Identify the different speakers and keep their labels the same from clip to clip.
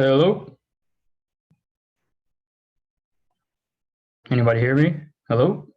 Speaker 1: Hello? Anybody hear me? Hello?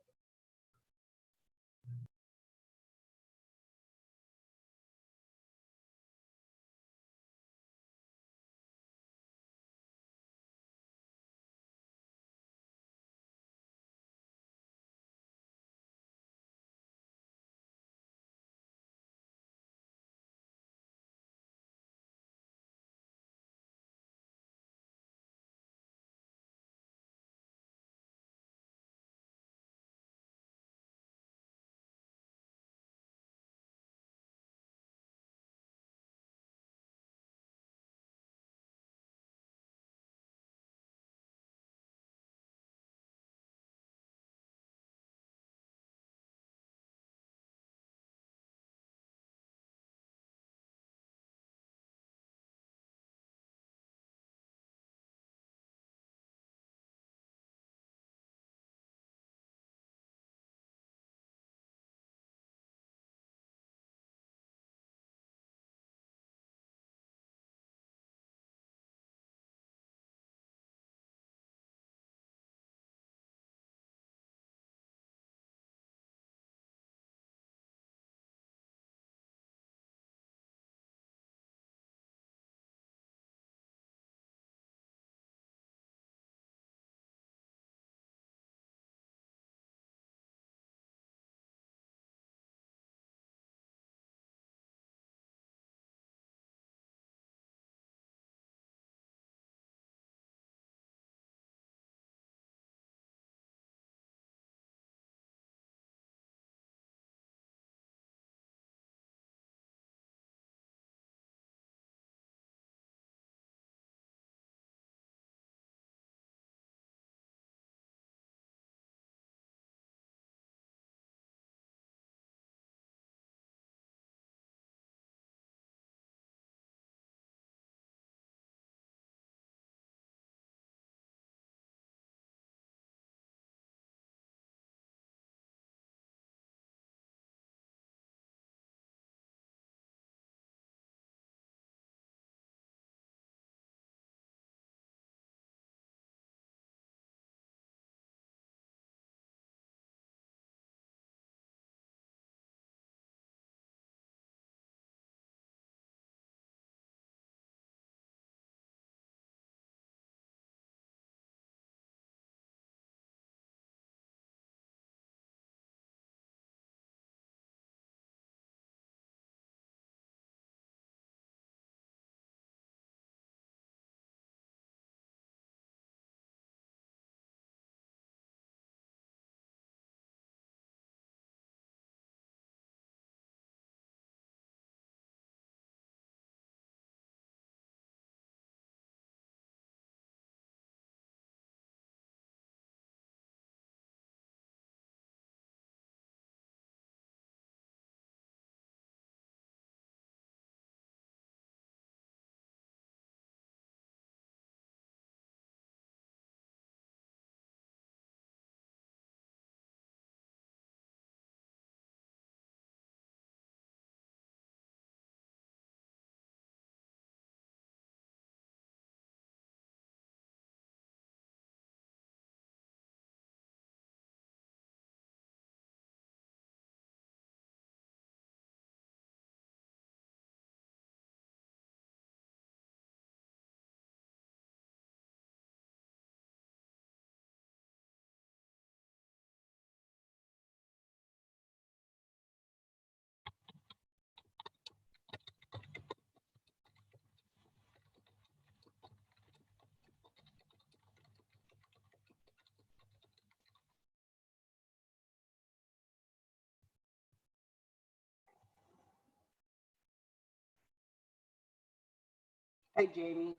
Speaker 2: Hi, Jamie.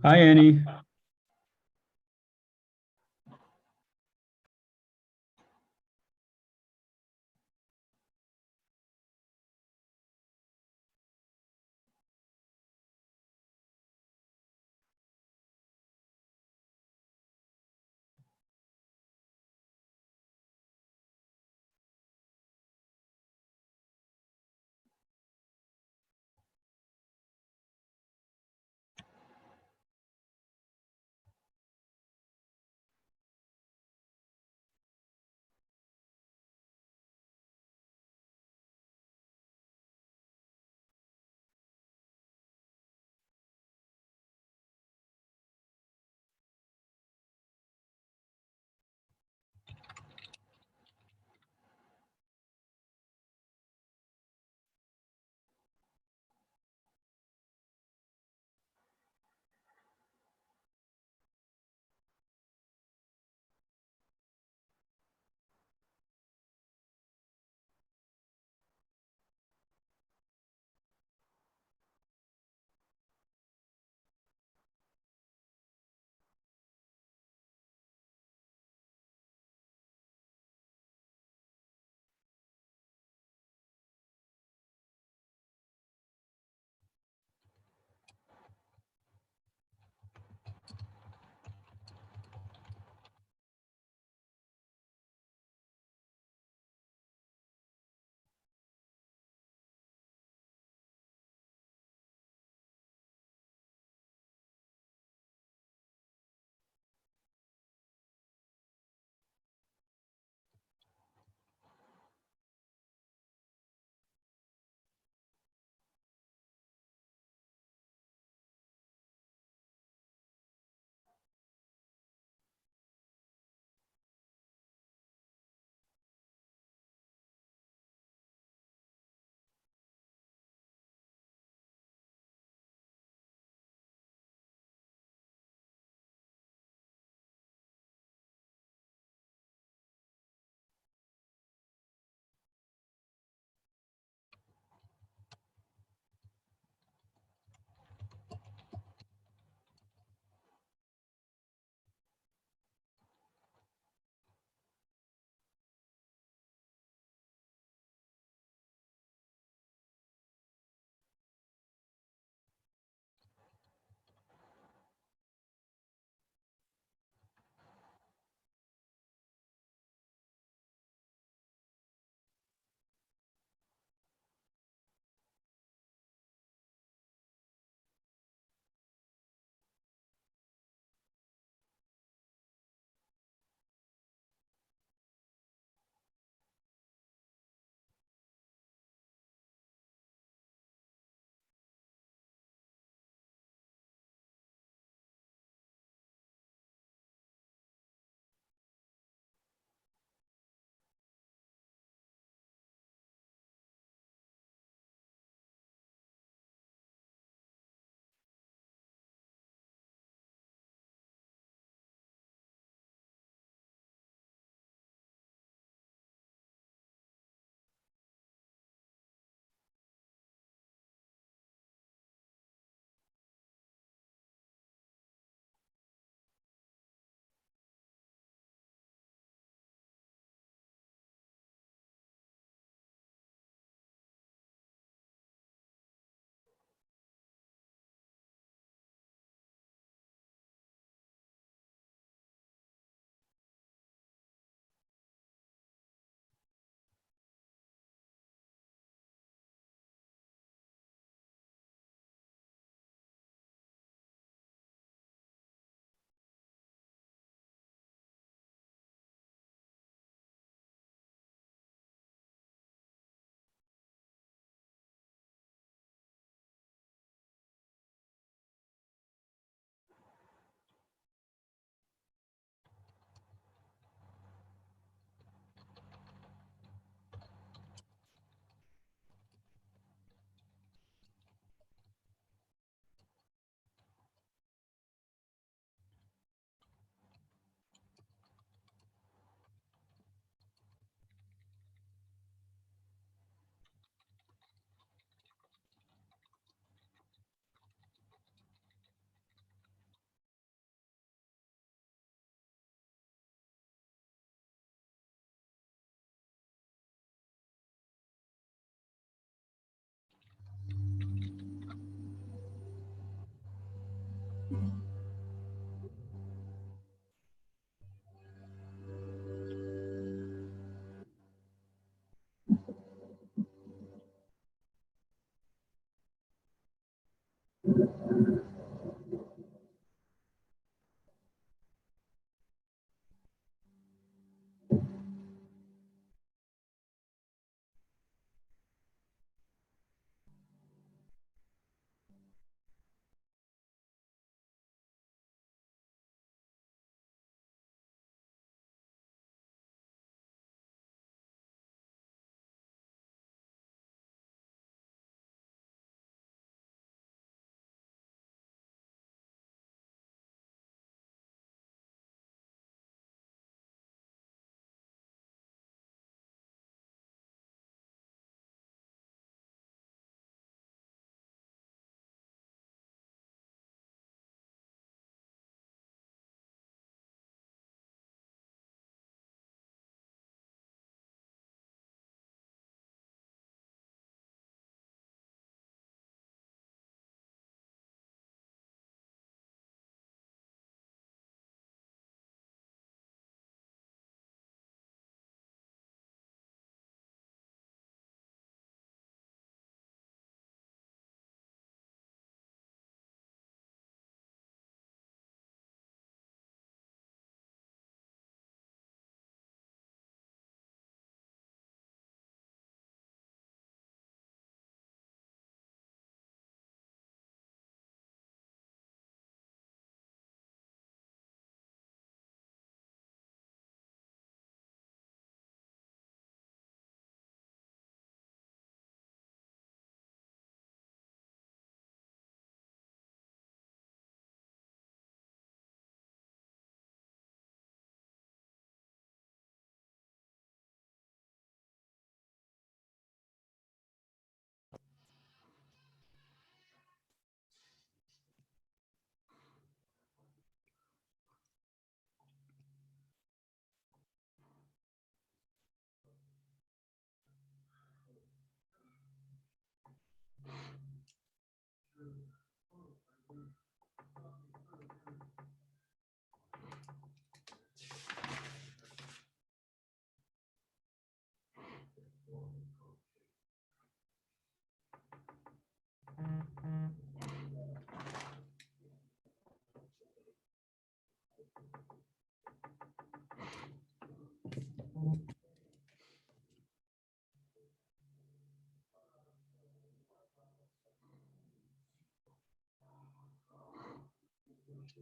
Speaker 1: Hi, Annie.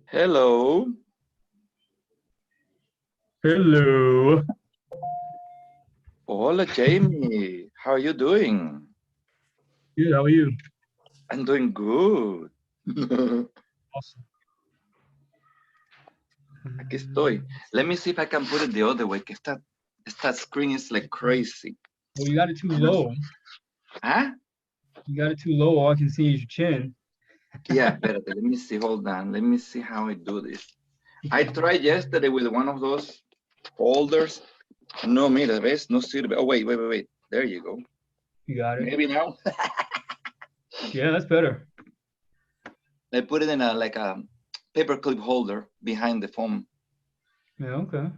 Speaker 3: Hello.
Speaker 1: Hello.
Speaker 3: Hola, Jamie. How are you doing?
Speaker 1: Good, how are you?
Speaker 3: I'm doing good.
Speaker 1: Awesome.
Speaker 3: Aquí estoy. Let me see if I can put it the other way. Que esta screen is like crazy.
Speaker 1: Well, you got it too low.
Speaker 3: Huh?
Speaker 1: You got it too low. All I can see is your chin.
Speaker 3: Yeah, espérate. Let me see. Hold on. Let me see how I do this. I tried yesterday with one of those folders. No, mira, ves, no sirve. Oh, wait. There you go.
Speaker 1: You got it.
Speaker 3: Maybe now.
Speaker 1: Yeah, that's better.
Speaker 3: I put it in like a paperclip holder behind the phone.
Speaker 1: Yeah, okay.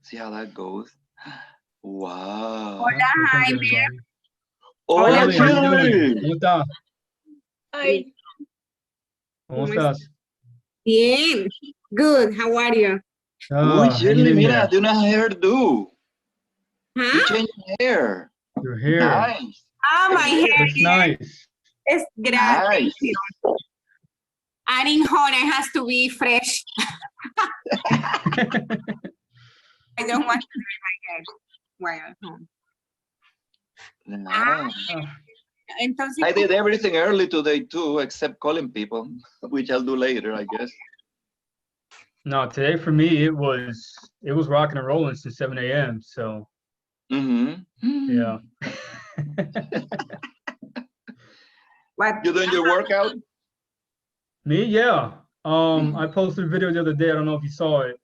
Speaker 3: See how that goes. Wow.
Speaker 4: Hola,
Speaker 1: Here comes
Speaker 4: Jaime.
Speaker 1: everybody.
Speaker 3: Hola,
Speaker 1: Kelly, how you doing?
Speaker 3: Kelly.
Speaker 1: ¿Cómo estás?
Speaker 4: Ay,
Speaker 1: ¿Cómo
Speaker 4: ¿Cómo
Speaker 1: estás?
Speaker 4: bien. Good. How are you?
Speaker 3: Uy,
Speaker 1: Hanging
Speaker 3: Shirley,
Speaker 1: in
Speaker 3: mira,
Speaker 1: there.
Speaker 3: de una hairdo. You
Speaker 4: Huh?
Speaker 3: changed hair.
Speaker 1: Your hair.
Speaker 3: Nice.
Speaker 4: Ah, my hair
Speaker 1: Looks nice.
Speaker 4: is grass.
Speaker 3: Nice.
Speaker 4: Thank you. Adding honey has to be fresh. I don't want to dry my hair while at home.
Speaker 3: Nice.
Speaker 4: Entonces,
Speaker 3: I did everything early today too, except calling people, which I'll do later, I guess.
Speaker 1: No, today for me it was rocking and rolling since 7 a.m. So
Speaker 3: Mm-hmm.
Speaker 1: yeah.
Speaker 4: what?
Speaker 3: You doing your workout?
Speaker 1: Me, yeah. I posted a video the other day. I don't know if you saw it.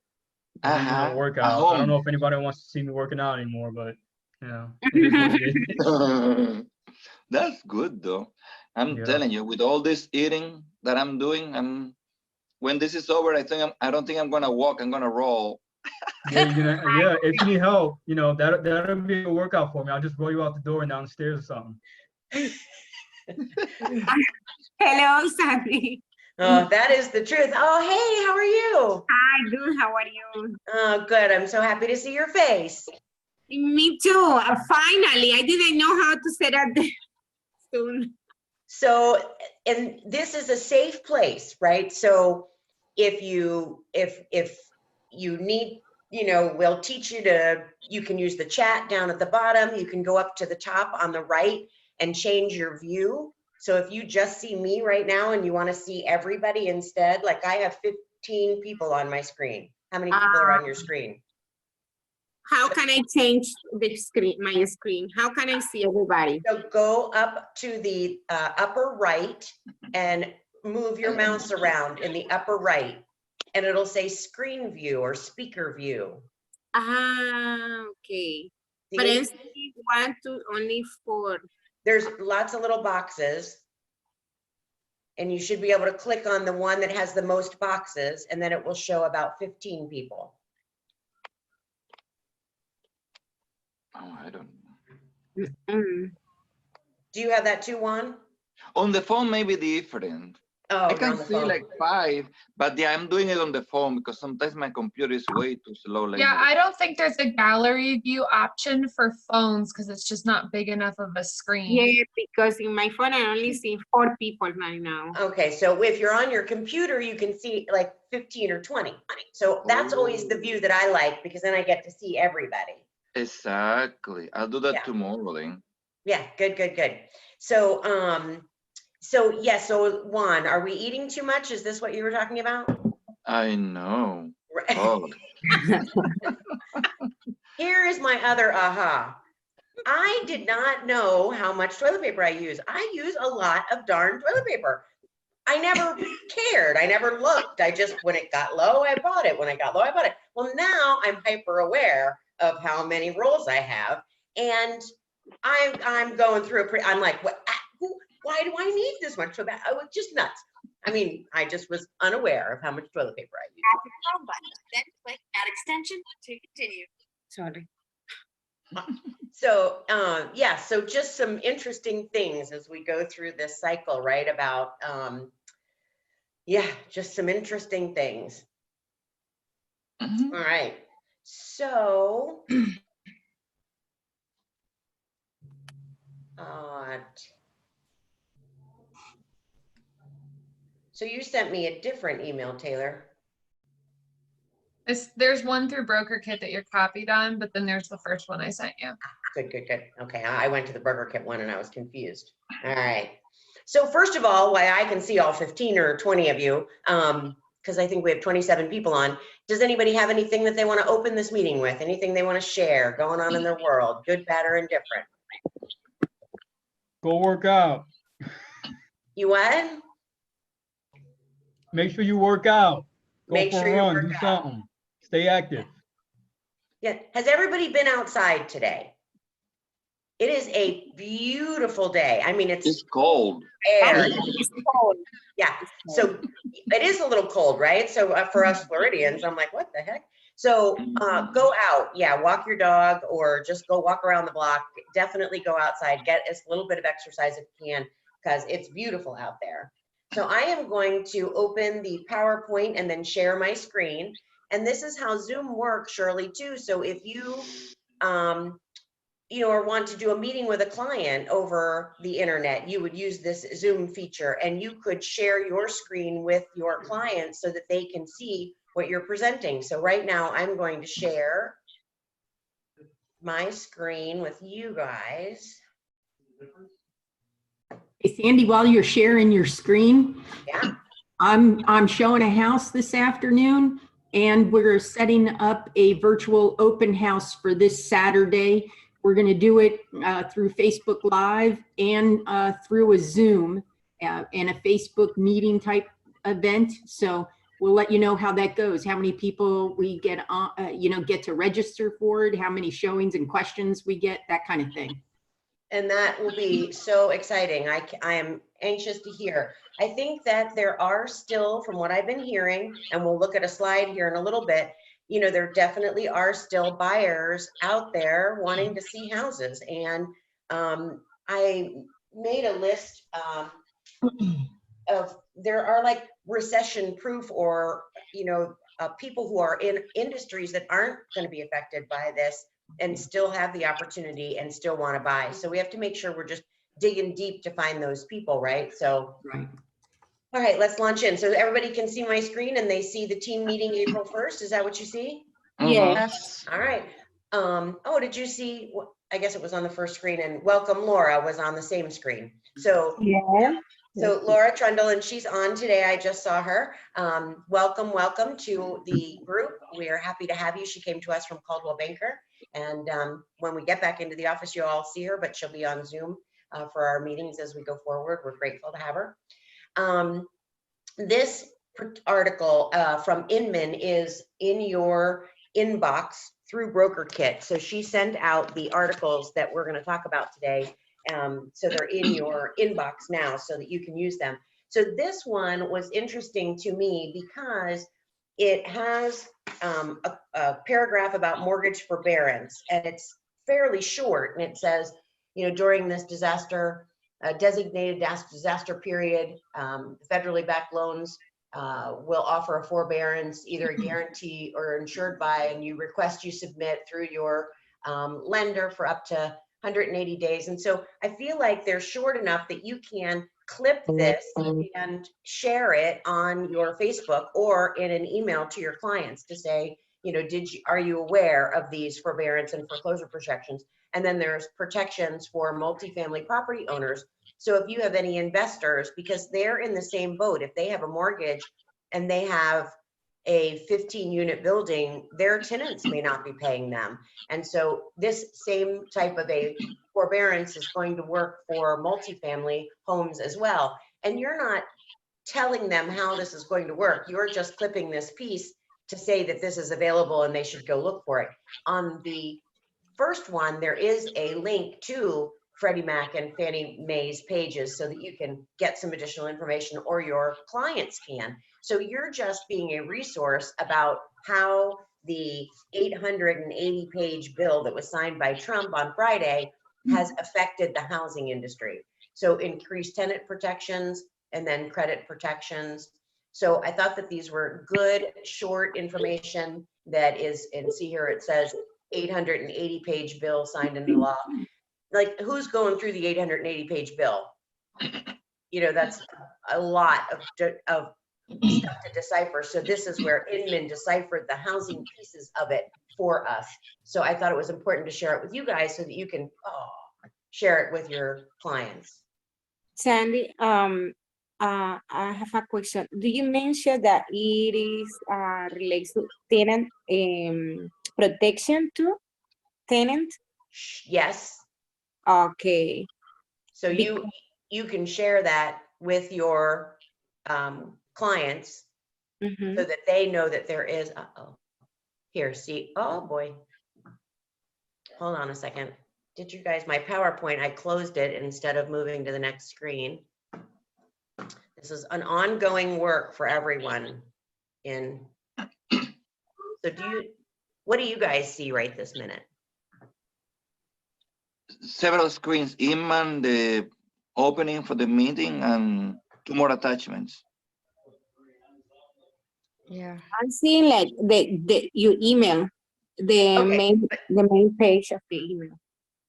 Speaker 1: of me doing a
Speaker 3: At
Speaker 1: workout. I don't
Speaker 3: home.
Speaker 1: know if anybody wants to see me working out anymore, but yeah, it is what it is.
Speaker 3: That's good though. I'm
Speaker 1: Yeah.
Speaker 3: telling you, with all this eating that I'm doing, I'm when this is over, I don't think I'm gonna walk. I'm gonna roll.
Speaker 1: Yeah, yeah. If you need help, that'll be a workout for me. I'll just roll you out the door and down the stairs or something.
Speaker 4: Hello, Sandy.
Speaker 2: Oh, that is the truth. Oh, hey, how are you?
Speaker 4: Hi, good. How are you?
Speaker 2: Oh, good. I'm so happy to see your face.
Speaker 4: Me too. Finally, I didn't know how to set up the soon.
Speaker 2: So, and this is a safe place, right? So if you need, we'll teach you you can use the chat down at the bottom. You can go up to the top on the right and change your view. So if you just see me right now and you want to see everybody instead, like I have 15 people on my screen. How many people are on your screen?
Speaker 4: How can I change the screen, my screen? How can I see everybody?
Speaker 2: So go up to the upper right and move your mouse around in the upper right, and it'll say screen view or speaker view.
Speaker 4: Ah, okay.
Speaker 2: See?
Speaker 4: But it's only 4.
Speaker 2: There's lots of little boxes, and you should be able to click on the one that has the most boxes, and then it will show about 15 people.
Speaker 3: Oh, I don't know.
Speaker 4: Mm.
Speaker 2: Do you have that too, Juan?
Speaker 3: On the phone may be different.
Speaker 2: Oh,
Speaker 3: I can
Speaker 2: on the
Speaker 3: see
Speaker 2: phone.
Speaker 3: like 5, but yeah, I'm doing it on the phone because sometimes my computer is way too slow. Like
Speaker 5: Yeah, I don't think there's a gallery view option for phones because it's just not big enough of a screen.
Speaker 4: Yeah, because in my phone, I only see 4 people right now.
Speaker 2: Okay, so if you're on your computer, you can see like 15 or 20. So that's always the view that I like, because then I get to see everybody.
Speaker 3: Exactly. I'll do that
Speaker 2: Yeah.
Speaker 3: tomorrow then.
Speaker 2: Yeah, good. So, so Juan, are we eating too much? Is this what you were talking about?
Speaker 3: I know. Oh,
Speaker 2: Here is my other aha. I did not know how much toilet paper I use. I use a lot of darn toilet paper. I never cared. I never looked. I just, when it got low, I bought it. When it got low, I bought it. Well, now I'm hyper aware of how many rolls I have. And I'm going through I'm like, why do I need this much? So I was just nuts. I mean, I just was unaware of how much toilet paper I use.
Speaker 6: Then click Add Extension to continue.
Speaker 4: Sorry.
Speaker 2: So, yeah, so just some interesting things as we go through this cycle, right? About, yeah, just some interesting things.
Speaker 3: mhm.
Speaker 2: All right. So, so you sent me a different email, Taylor.
Speaker 5: There's one through BrokerKit that you're copied on, but then there's the first one I sent you.
Speaker 2: Good. Okay, I went to the BrokerKit one and I was confused. All right. So first of all, why I can see all 15 or 20 of you, because I think we have 27 people on. Does anybody have anything that they want to open this meeting with? Anything they want to share going on in their world, good, bad, or indifferent?
Speaker 1: Go work out.
Speaker 2: You what?
Speaker 1: Make sure you work out. Go
Speaker 2: Make
Speaker 1: for
Speaker 2: sure
Speaker 1: a
Speaker 2: you
Speaker 1: run,
Speaker 2: work
Speaker 1: do
Speaker 2: out.
Speaker 1: something. Stay active.
Speaker 2: Yeah. Has everybody been outside today? It is a beautiful day. I mean, it's
Speaker 3: It's cold.
Speaker 2: air.
Speaker 4: It's cold.
Speaker 2: Yeah. So it is a little cold, right? So for us Floridians, I'm like, what the heck? So go out. Yeah. Walk your dog or just go walk around the block. Definitely go outside. Get a little bit of exercise if you can, because it's beautiful out there. So I am going to open the PowerPoint and then share my screen. And this is how Zoom works, Shirley, too. So if you, or want to do a meeting with a client over the internet, you would use this Zoom feature, and you could share your screen with your clients so that they can see what you're presenting. So right now I'm going to share my screen with you guys.
Speaker 7: Hey, Sandy, while you're sharing your screen,
Speaker 2: Yeah.
Speaker 7: I'm showing a house this afternoon, and we're setting up a virtual open house for this Saturday. We're going to do it through Facebook Live and through a Zoom and a Facebook meeting type event. So we'll let you know how that goes, how many people we get on, get to register for it, how many showings and questions we get, that kind of thing.
Speaker 2: And that will be so exciting. I am anxious to hear. I think that there are still, from what I've been hearing, and we'll look at a slide here in a little bit, you know, there definitely are still buyers out there wanting to see houses. And I made a list of, there are like recession proof, or, you know, people who are in industries that aren't going to be affected by this and still have the opportunity and still want to buy. So we have to make sure we're just digging deep to find those people, right? So,
Speaker 7: Right.
Speaker 2: all right, let's launch in. So everybody can see my screen and they see the team meeting April 1st. Is that what you see?
Speaker 6: Yes.
Speaker 2: All right. Oh, did you see, I guess it was on the first screen, and welcome Laura was on the same screen. So
Speaker 4: Yeah.
Speaker 2: so Laura Trundle, and she's on today. I just saw her. Welcome to the group. We are happy to have you. She came to us from Caldwell Banker. And when we get back into the office, you'll all see her, but she'll be on Zoom for our meetings as we go forward. We're grateful to have her. This article from Inman is in your inbox through BrokerKit. So she sent out the articles that we're going to talk about today. So they're in your inbox now so that you can use them. So this one was interesting to me because it has a paragraph about mortgage forbearance, and it's fairly short. And it says, you know, during this disaster, designated disaster period, federally backed loans will offer a forbearance, either a guarantee or insured by, and you request you submit through your lender for up to 180 days. And so I feel like they're short enough that you can clip this and share it on your Facebook or in an email to your clients to say, you know, are you aware of these forbearance and foreclosure protections? And then there's protections for multifamily property owners. So if you have any investors, because they're in the same boat, if they have a mortgage and they have a 15-unit building, their tenants may not be paying them. And so this same type of a forbearance is going to work for multifamily homes as well. And you're not telling them how this is going to work. You're just clipping this piece to say that this is available and they should go look for it. On the first one, there is a link to Freddie Mac and Fannie Mae's pages so that you can get some additional information, or your clients can. So you're just being a resource about how the 880-page bill that was signed by Trump on Friday has affected the housing industry. So increased tenant protections and then credit protections. So I thought that these were good, short information that is, and see here it says 880-page bill signed into law. Like, who's going through the 880-page bill? You know, that's a lot of stuff to decipher. So this is where Inman deciphered the housing pieces of it for us. So I thought it was important to share it with you guys so that you can share it with your clients.
Speaker 4: Sandy, I have a question. Do you mention that it is relates to tenant protection to tenant?
Speaker 2: Yes.
Speaker 4: Okay.
Speaker 2: So you can share that with your clients
Speaker 4: Mhm.
Speaker 2: so that they know that there is, here, see, oh boy. Hold on a second. Did you guys, my PowerPoint, I closed it instead of moving to the next screen. This is an ongoing work for everyone so what do you guys see right this minute?
Speaker 3: Several screens, Inman, the opening for the meeting, and 2 more attachments.
Speaker 6: Yeah.
Speaker 4: I'm seeing like your email, the
Speaker 2: Okay.
Speaker 4: main page of the email.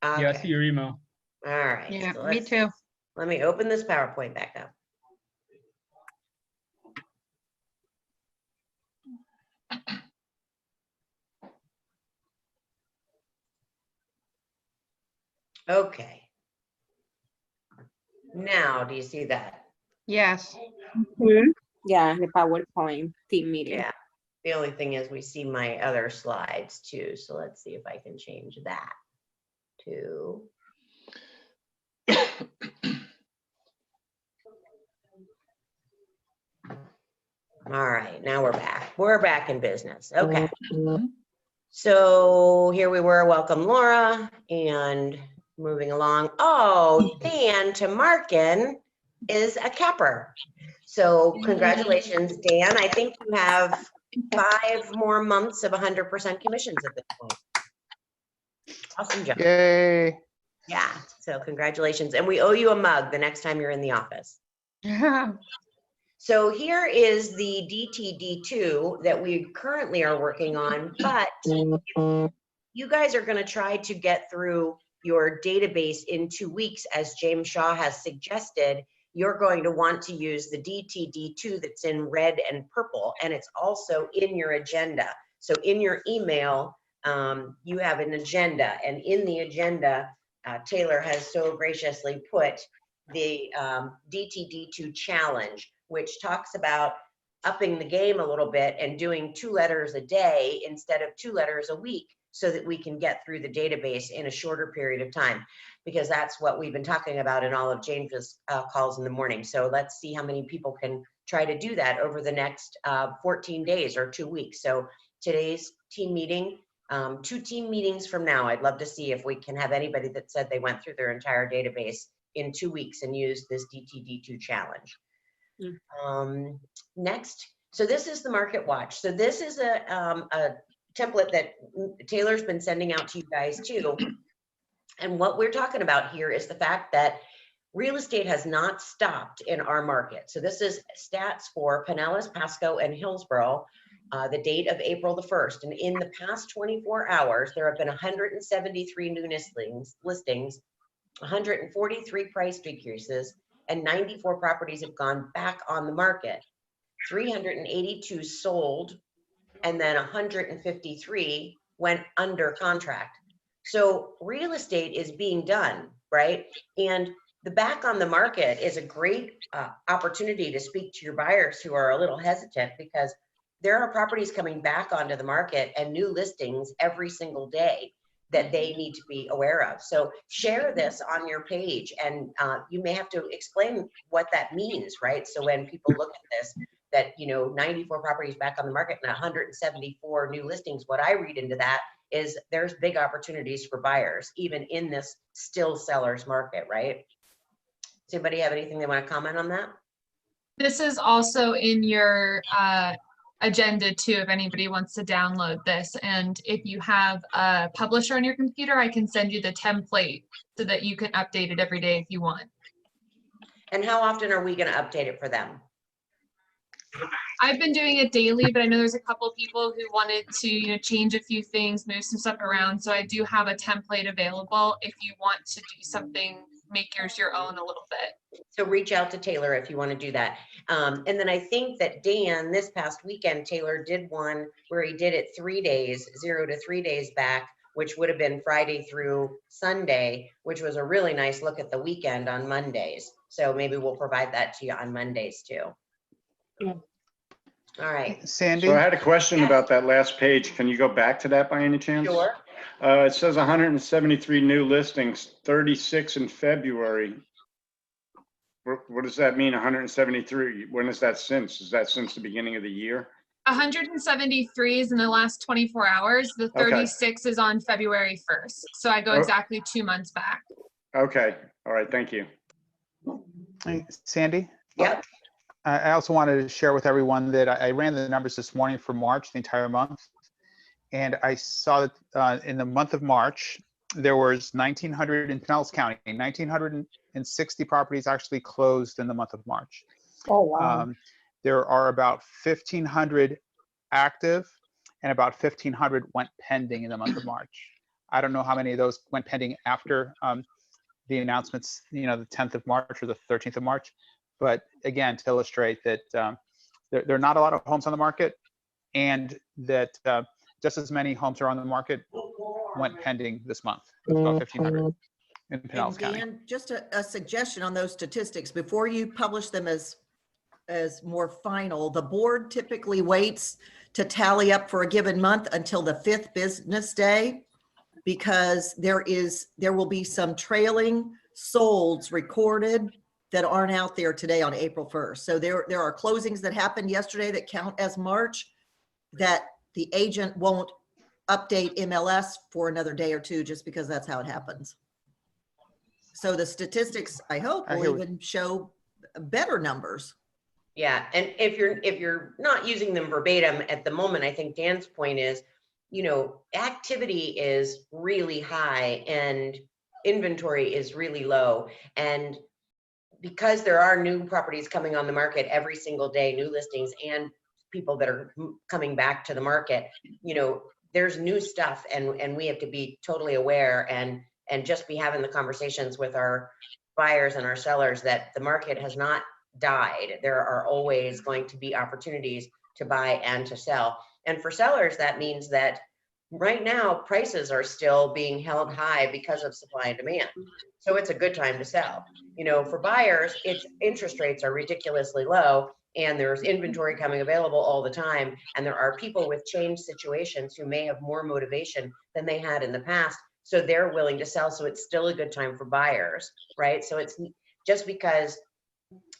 Speaker 1: Yeah, I see
Speaker 2: Okay.
Speaker 1: your email.
Speaker 2: All right.
Speaker 6: Yeah,
Speaker 2: so
Speaker 6: me too.
Speaker 2: Let me open this PowerPoint back up. Okay. Now, do you see that?
Speaker 6: Yes.
Speaker 4: Yeah, the PowerPoint team meeting.
Speaker 2: Yeah. The only thing is we see my other slides too. So let's see if I can change that to. All right, now we're back. We're back in business. Okay. So here we were. Welcome, Laura, and moving along. Oh, Dan Tamarkin. is a capper. So congratulations, Dan. I think you have 5 more months of 100% commissions at this point. Awesome job.
Speaker 8: Yay.
Speaker 2: Yeah, so congratulations. And we owe you a mug the next time you're in the office. So here is the DTD2 that we currently are working on, but you guys are going to try to get through your database in 2 weeks, as James Shaw has suggested. You're going to want to use the DTD2 that's in red and purple, and it's also in your agenda. So in your email, you have an agenda, and in the agenda, Taylor has so graciously put the DTD2 challenge, which talks about upping the game a little bit and doing 2 letters a day instead of 2 letters a week, so that we can get through the database in a shorter period of time, because that's what we've been talking about in all of James's calls in the morning. So let's see how many people can try to do that over the next 14 days or 2 weeks. So today's team meeting, 2 team meetings from now, I'd love to see if we can have anybody that said they went through their entire database in 2 weeks and used this DTD2 challenge. Next, so this is the Market Watch. So this is a template that Taylor's been sending out to you guys too. And what we're talking about here is the fact that real estate has not stopped in our market. So this is stats for Pinellas, Pasco, and Hillsborough, the date of April the 1st. And in the past 24 hours, there have been 173 new listings, 143 price decreases, and 94 properties have gone back on the market. 382 sold, and then 153 went under contract. So real estate is being done, right? And the back on the market is a great opportunity to speak to your buyers who are a little hesitant, because there are properties coming back onto the market and new listings every single day that they need to be aware of. So share this on your page, and you may have to explain what that means, right? So when people look at this, that, you know, 94 properties back on the market and 174 new listings, what I read into that is there's big opportunities for buyers, even in this still seller's market, right? Does anybody have anything they want to comment on that?
Speaker 5: This is also in your agenda too, if anybody wants to download this. And if you have a publisher on your computer, I can send you the template so that you can update it every day if you want.
Speaker 2: And how often are we going to update it for them?
Speaker 5: I've been doing it daily, but I know there's a couple of people who wanted to, you know, change a few things, move some stuff around. So I do have a template available if you want to do something, make yours your own a little bit.
Speaker 2: So reach out to Taylor if you want to do that. And then I think that Dan, this past weekend, Taylor did one where he did it 3 days, 0 to 3 days back, which would have been Friday through Sunday, which was a really nice look at the weekend on Mondays. So maybe we'll provide that to you on Mondays too.
Speaker 4: Yeah.
Speaker 2: All right.
Speaker 8: Sandy?
Speaker 9: So I had a question
Speaker 2: Yes.
Speaker 9: about that last page. Can you go back to that by any chance?
Speaker 2: Sure.
Speaker 9: It says 173 new listings, 36 in February. What does that mean, 173? When is that since? Is that since the beginning of the year?
Speaker 5: 173 is in the last 24 hours. The 36 is on February 1st. So I go
Speaker 9: Oh.
Speaker 5: exactly 2 months back.
Speaker 9: Okay, all right, thank you.
Speaker 8: Hey, Sandy?
Speaker 2: Yep.
Speaker 8: I also wanted to share with everyone that I ran the numbers this morning for March, the entire month. And I saw that in the month of March, there was 1,900 in Pinellas County, 1,960 properties actually closed in the month of March.
Speaker 4: Oh, wow.
Speaker 8: There are about 1,500 active and about 1,500 went pending in the month of March. I don't know how many of those went pending after the announcements, you know, the 10th of March or the 13th of March. But again, to illustrate that there are not a lot of homes on the market, and that just as many homes are on the market went pending this month. It's about 1,500 in Pinellas
Speaker 10: And
Speaker 8: County.
Speaker 10: Dan, just a suggestion on those statistics, before you publish them as more final, the board typically waits to tally up for a given month until the 5th business day, because there will be some trailing solds recorded that aren't out there today on April 1st. So there are closings that happened yesterday that count as March that the agent won't update MLS for another day or two, just because that's how it happens. So the statistics, I hope,
Speaker 8: I
Speaker 10: will
Speaker 8: hear
Speaker 10: even show better numbers.
Speaker 2: Yeah, and if you're not using them verbatim at the moment, I think Dan's point is, you know, activity is really high and inventory is really low. And because there are new properties coming on the market every single day, new listings and people that are coming back to the market, you know, there's new stuff and we have to be totally aware and just be having the conversations with our buyers and our sellers that the market has not died. There are always going to be opportunities to buy and to sell. And for sellers, that means that right now prices are still being held high because of supply and demand. So it's a good time to sell. You know, for buyers, it's interest rates are ridiculously low and there's inventory coming available all the time. And there are people with changed situations who may have more motivation than they had in the past. So they're willing to sell. So it's still a good time for buyers, right? So it's just because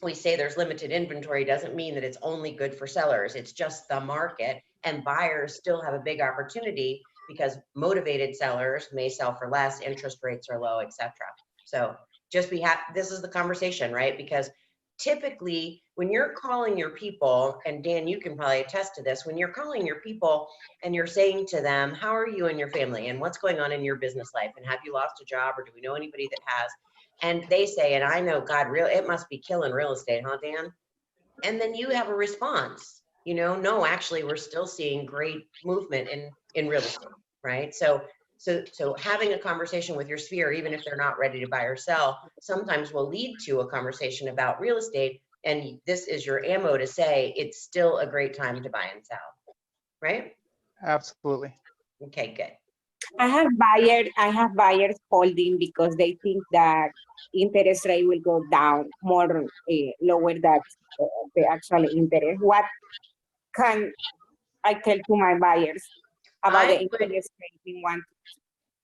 Speaker 2: we say there's limited inventory doesn't mean that it's only good for sellers. It's just the market, and buyers still have a big opportunity because motivated sellers may sell for less, interest rates are low, etc. So just this is the conversation, right? Because typically when you're calling your people, and Dan, you can probably attest to this, when you're calling your people and you're saying to them, how are you and your family and what's going on in your business life? And have you lost a job or do we know anybody that has? And they say, and I know, God, it must be killing real estate, huh, Dan? And then you have a response, you know, no, actually, we're still seeing great movement in real estate, right? So having a conversation with your sphere, even if they're not ready to buy or sell, sometimes will lead to a conversation about real estate. And this is your ammo to say it's still a great time to buy and sell, right?
Speaker 8: Absolutely.
Speaker 2: Okay, good.
Speaker 4: I have buyers holding because they think that interest rate will go down more lower than the actual interest. What can I tell to my buyers about the interest rate in one?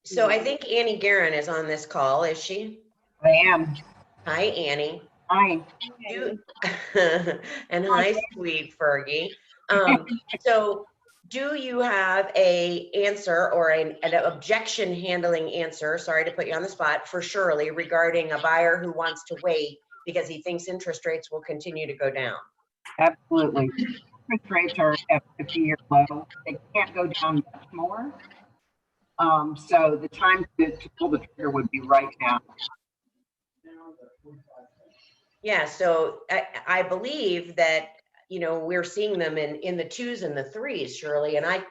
Speaker 2: So I think Annie Guerin is on this call, is she?
Speaker 11: I am.
Speaker 2: Hi, Annie.
Speaker 11: Hi.
Speaker 2: And hi, sweet Fergie. So do you have a answer or an objection handling answer, sorry to put you on the spot, for Shirley regarding a buyer who wants to wait because he thinks interest rates will continue to go down?
Speaker 11: Absolutely. Interest rates are at 50-year low. They can't go down much more. So the time to pull the trigger would be right now.
Speaker 2: Yeah, so I believe that, you know, we're seeing them in the 2s and the 3s, Shirley, and I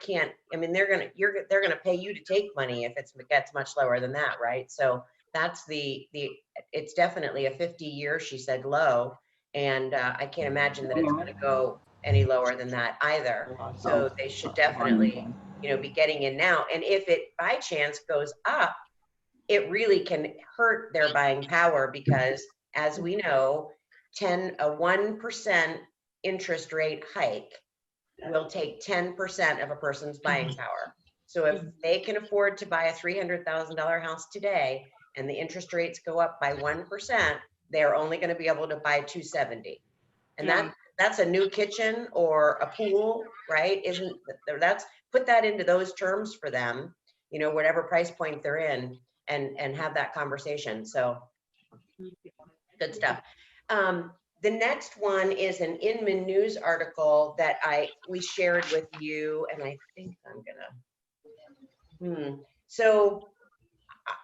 Speaker 2: mean, they're gonna pay you to take money if it gets much lower than that, right? So that's it's definitely a 50-year, she said, low, and I can't imagine that it's gonna go any lower than that either. So they should definitely, you know, be getting in now. And if it by chance goes up, it really can hurt their buying power because, as we know, a 1% interest rate hike will take 10% of a person's buying power. So if they can afford to buy a $300,000 house today and the interest rates go up by 1%, they're only going to be able to buy $270,000. And that's a new kitchen or a pool, right? Put that into those terms for them, you know, whatever price point they're in, and have that conversation. So good stuff. The next one is an Inman News article that we shared with you, and I think I'm gonna. So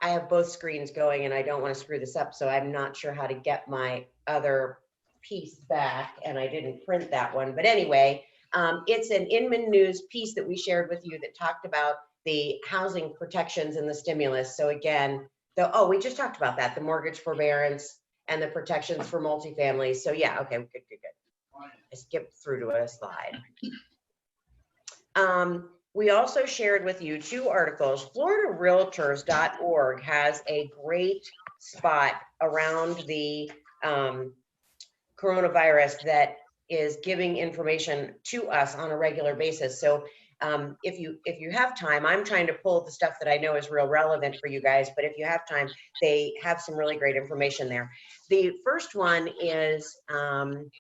Speaker 2: I have both screens going, and I don't want to screw this up, so I'm not sure how to get my other piece back, and I didn't print that one. But anyway, it's an Inman News piece that we shared with you that talked about the housing protections and the stimulus. So again, we just talked about that, the mortgage forbearance and the protections for multifamily. So yeah, okay, good. I skipped through to a slide. We also shared with you 2 articles. FloridaRealtors.org has a great spot around the coronavirus that is giving information to us on a regular basis. So if you have time, I'm trying to pull the stuff that I know is real relevant for you guys, but if you have time, they have some really great information there. The first one is an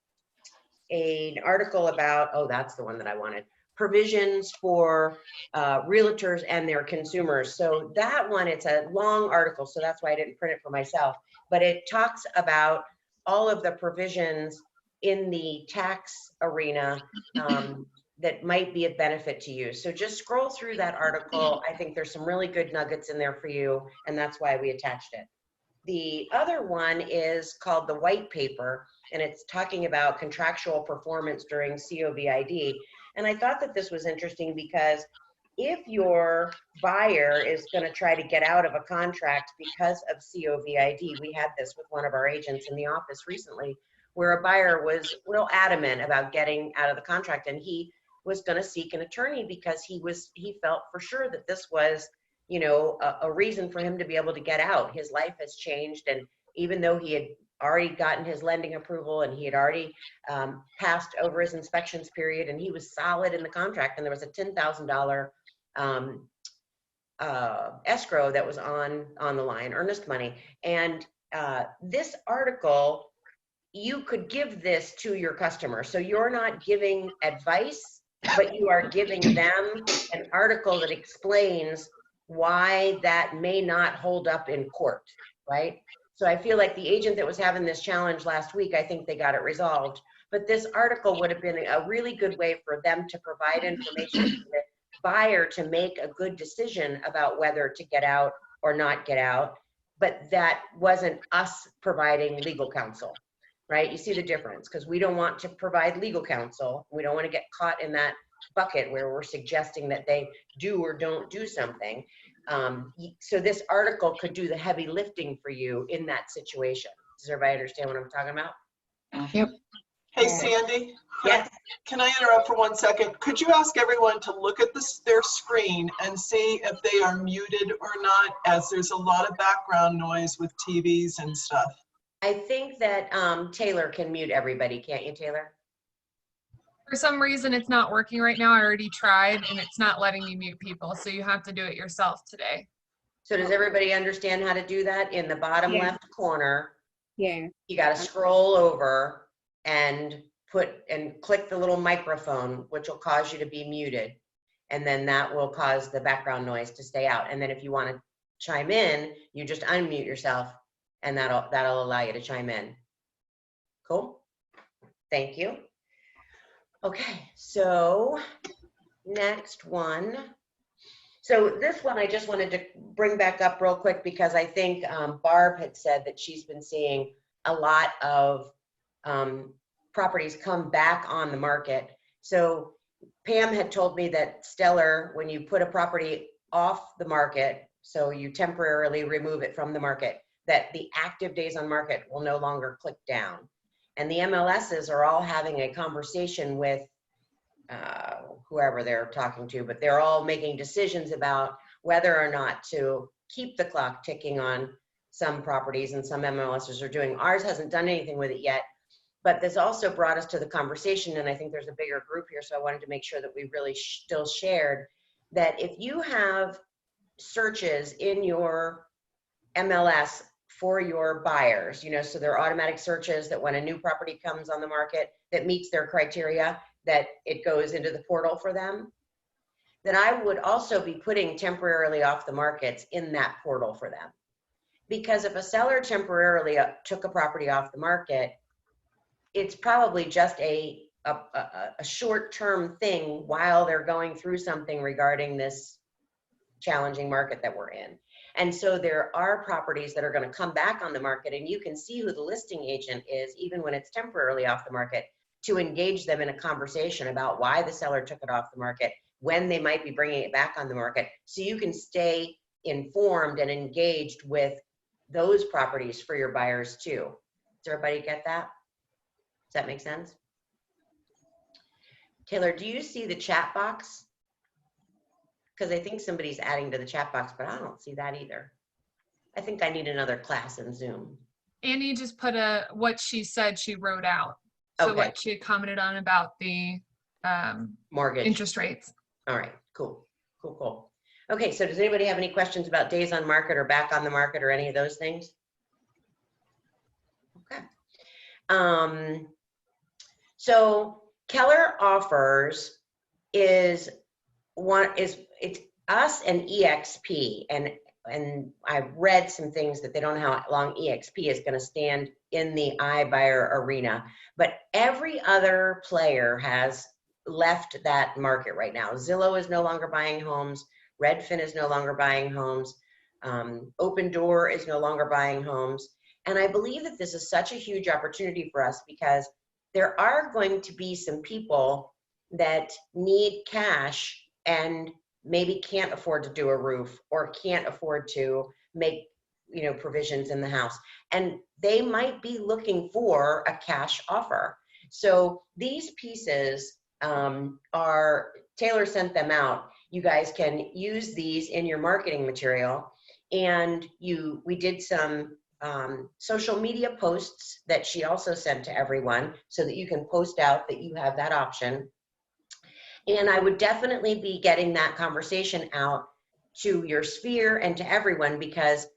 Speaker 2: article about, that's the one that I wanted, provisions for realtors and their consumers. So that one, it's a long article, so that's why I didn't print it for myself, but it talks about all of the provisions in the tax arena that might be of benefit to you. So just scroll through that article. I think there's some really good nuggets in there for you, and that's why we attached it. The other one is called the white paper, and it's talking about contractual performance during COVID. And I thought that this was interesting because if your buyer is going to try to get out of a contract because of COVID, we had this with one of our agents in the office recently, where a buyer was real adamant about getting out of the contract, and he was going to seek an attorney because he felt for sure that this was, you know, a reason for him to be able to get out. His life has changed, and even though he had already gotten his lending approval and he had already passed over his inspections period, and he was solid in the contract, and there was a $10,000 escrow that was on the line, earnest money. And this article, you could give this to your customer. So you're not giving advice, but you are giving them an article that explains why that may not hold up in court, right? So I feel like the agent that was having this challenge last week, I think they got it resolved. But this article would have been a really good way for them to provide information to the buyer to make a good decision about whether to get out or not get out. But that wasn't us providing legal counsel, right? You see the difference, because we don't want to provide legal counsel. We don't want to get caught in that bucket where we're suggesting that they do or don't do something. So this article could do the heavy lifting for you in that situation. Does everybody understand what I'm talking about?
Speaker 3: Yep.
Speaker 12: Hey, Sandy.
Speaker 2: Yes.
Speaker 12: Can I interrupt for 1 second? Could you ask everyone to look at their screen and see if they are muted or not, as there's a lot of background noise with TVs and stuff?
Speaker 2: I think that Taylor can mute everybody. Can't you, Taylor?
Speaker 5: For some reason, it's not working right now. I already tried and it's not letting me mute people. So you have to do it yourself today.
Speaker 2: So does everybody understand how to do that? In the bottom
Speaker 4: Yeah.
Speaker 2: left corner,
Speaker 4: Yeah.
Speaker 2: you got to scroll over and click the little microphone, which will cause you to be muted. And then that will cause the background noise to stay out. And then if you want to chime in, you just unmute yourself, and that'll allow you to chime in. Cool. Thank you. Okay, so next one. So this one I just wanted to bring back up real quick because I think Barb had said that she's been seeing a lot of properties come back on the market. So Pam had told me that Stellar, when you put a property off the market, so you temporarily remove it from the market, that the active days on market will no longer click down. And the MLSs are all having a conversation with whoever they're talking to, but they're all making decisions about whether or not to keep the clock ticking on some properties, and some MLSs are doing. Ours hasn't done anything with it yet, but this also brought us to the conversation, and I think there's a bigger group here, so I wanted to make sure that we really still shared that if you have searches in your MLS for your buyers, you know, so they're automatic searches that when a new property comes on the market that meets their criteria, that it goes into the portal for them, then I would also be putting temporarily off the markets in that portal for them. Because if a seller temporarily took a property off the market, it's probably just a short-term thing while they're going through something regarding this challenging market that we're in. And so there are properties that are going to come back on the market, and you can see who the listing agent is, even when it's temporarily off the market, to engage them in a conversation about why the seller took it off the market, when they might be bringing it back on the market, so you can stay informed and engaged with those properties for your buyers too. Does everybody get that? Does that make sense? Taylor, do you see the chat box? Because I think somebody's adding to the chat box, but I don't see that either. I think I need another class in Zoom.
Speaker 5: Annie just put what she said she wrote out. So
Speaker 2: Okay.
Speaker 5: what she commented on about the
Speaker 2: Mortgage.
Speaker 5: interest rates.
Speaker 2: All right, cool. Okay, so does anybody have any questions about days on market or back on the market or any of those things? Okay. So Keller Offers is it's us and EXP, and I've read some things that they don't know how long EXP is going to stand in the iBuyer arena, but every other player has left that market right now. Zillow is no longer buying homes. Redfin is no longer buying homes. Open Door is no longer buying homes. And I believe that this is such a huge opportunity for us because there are going to be some people that need cash and maybe can't afford to do a roof or can't afford to make, you know, provisions in the house. And they might be looking for a cash offer. So these pieces Taylor sent them out. You guys can use these in your marketing material. And we did some social media posts that she also sent to everyone so that you can post out that you have that option. And I would definitely be getting that conversation out to your sphere and to everyone, because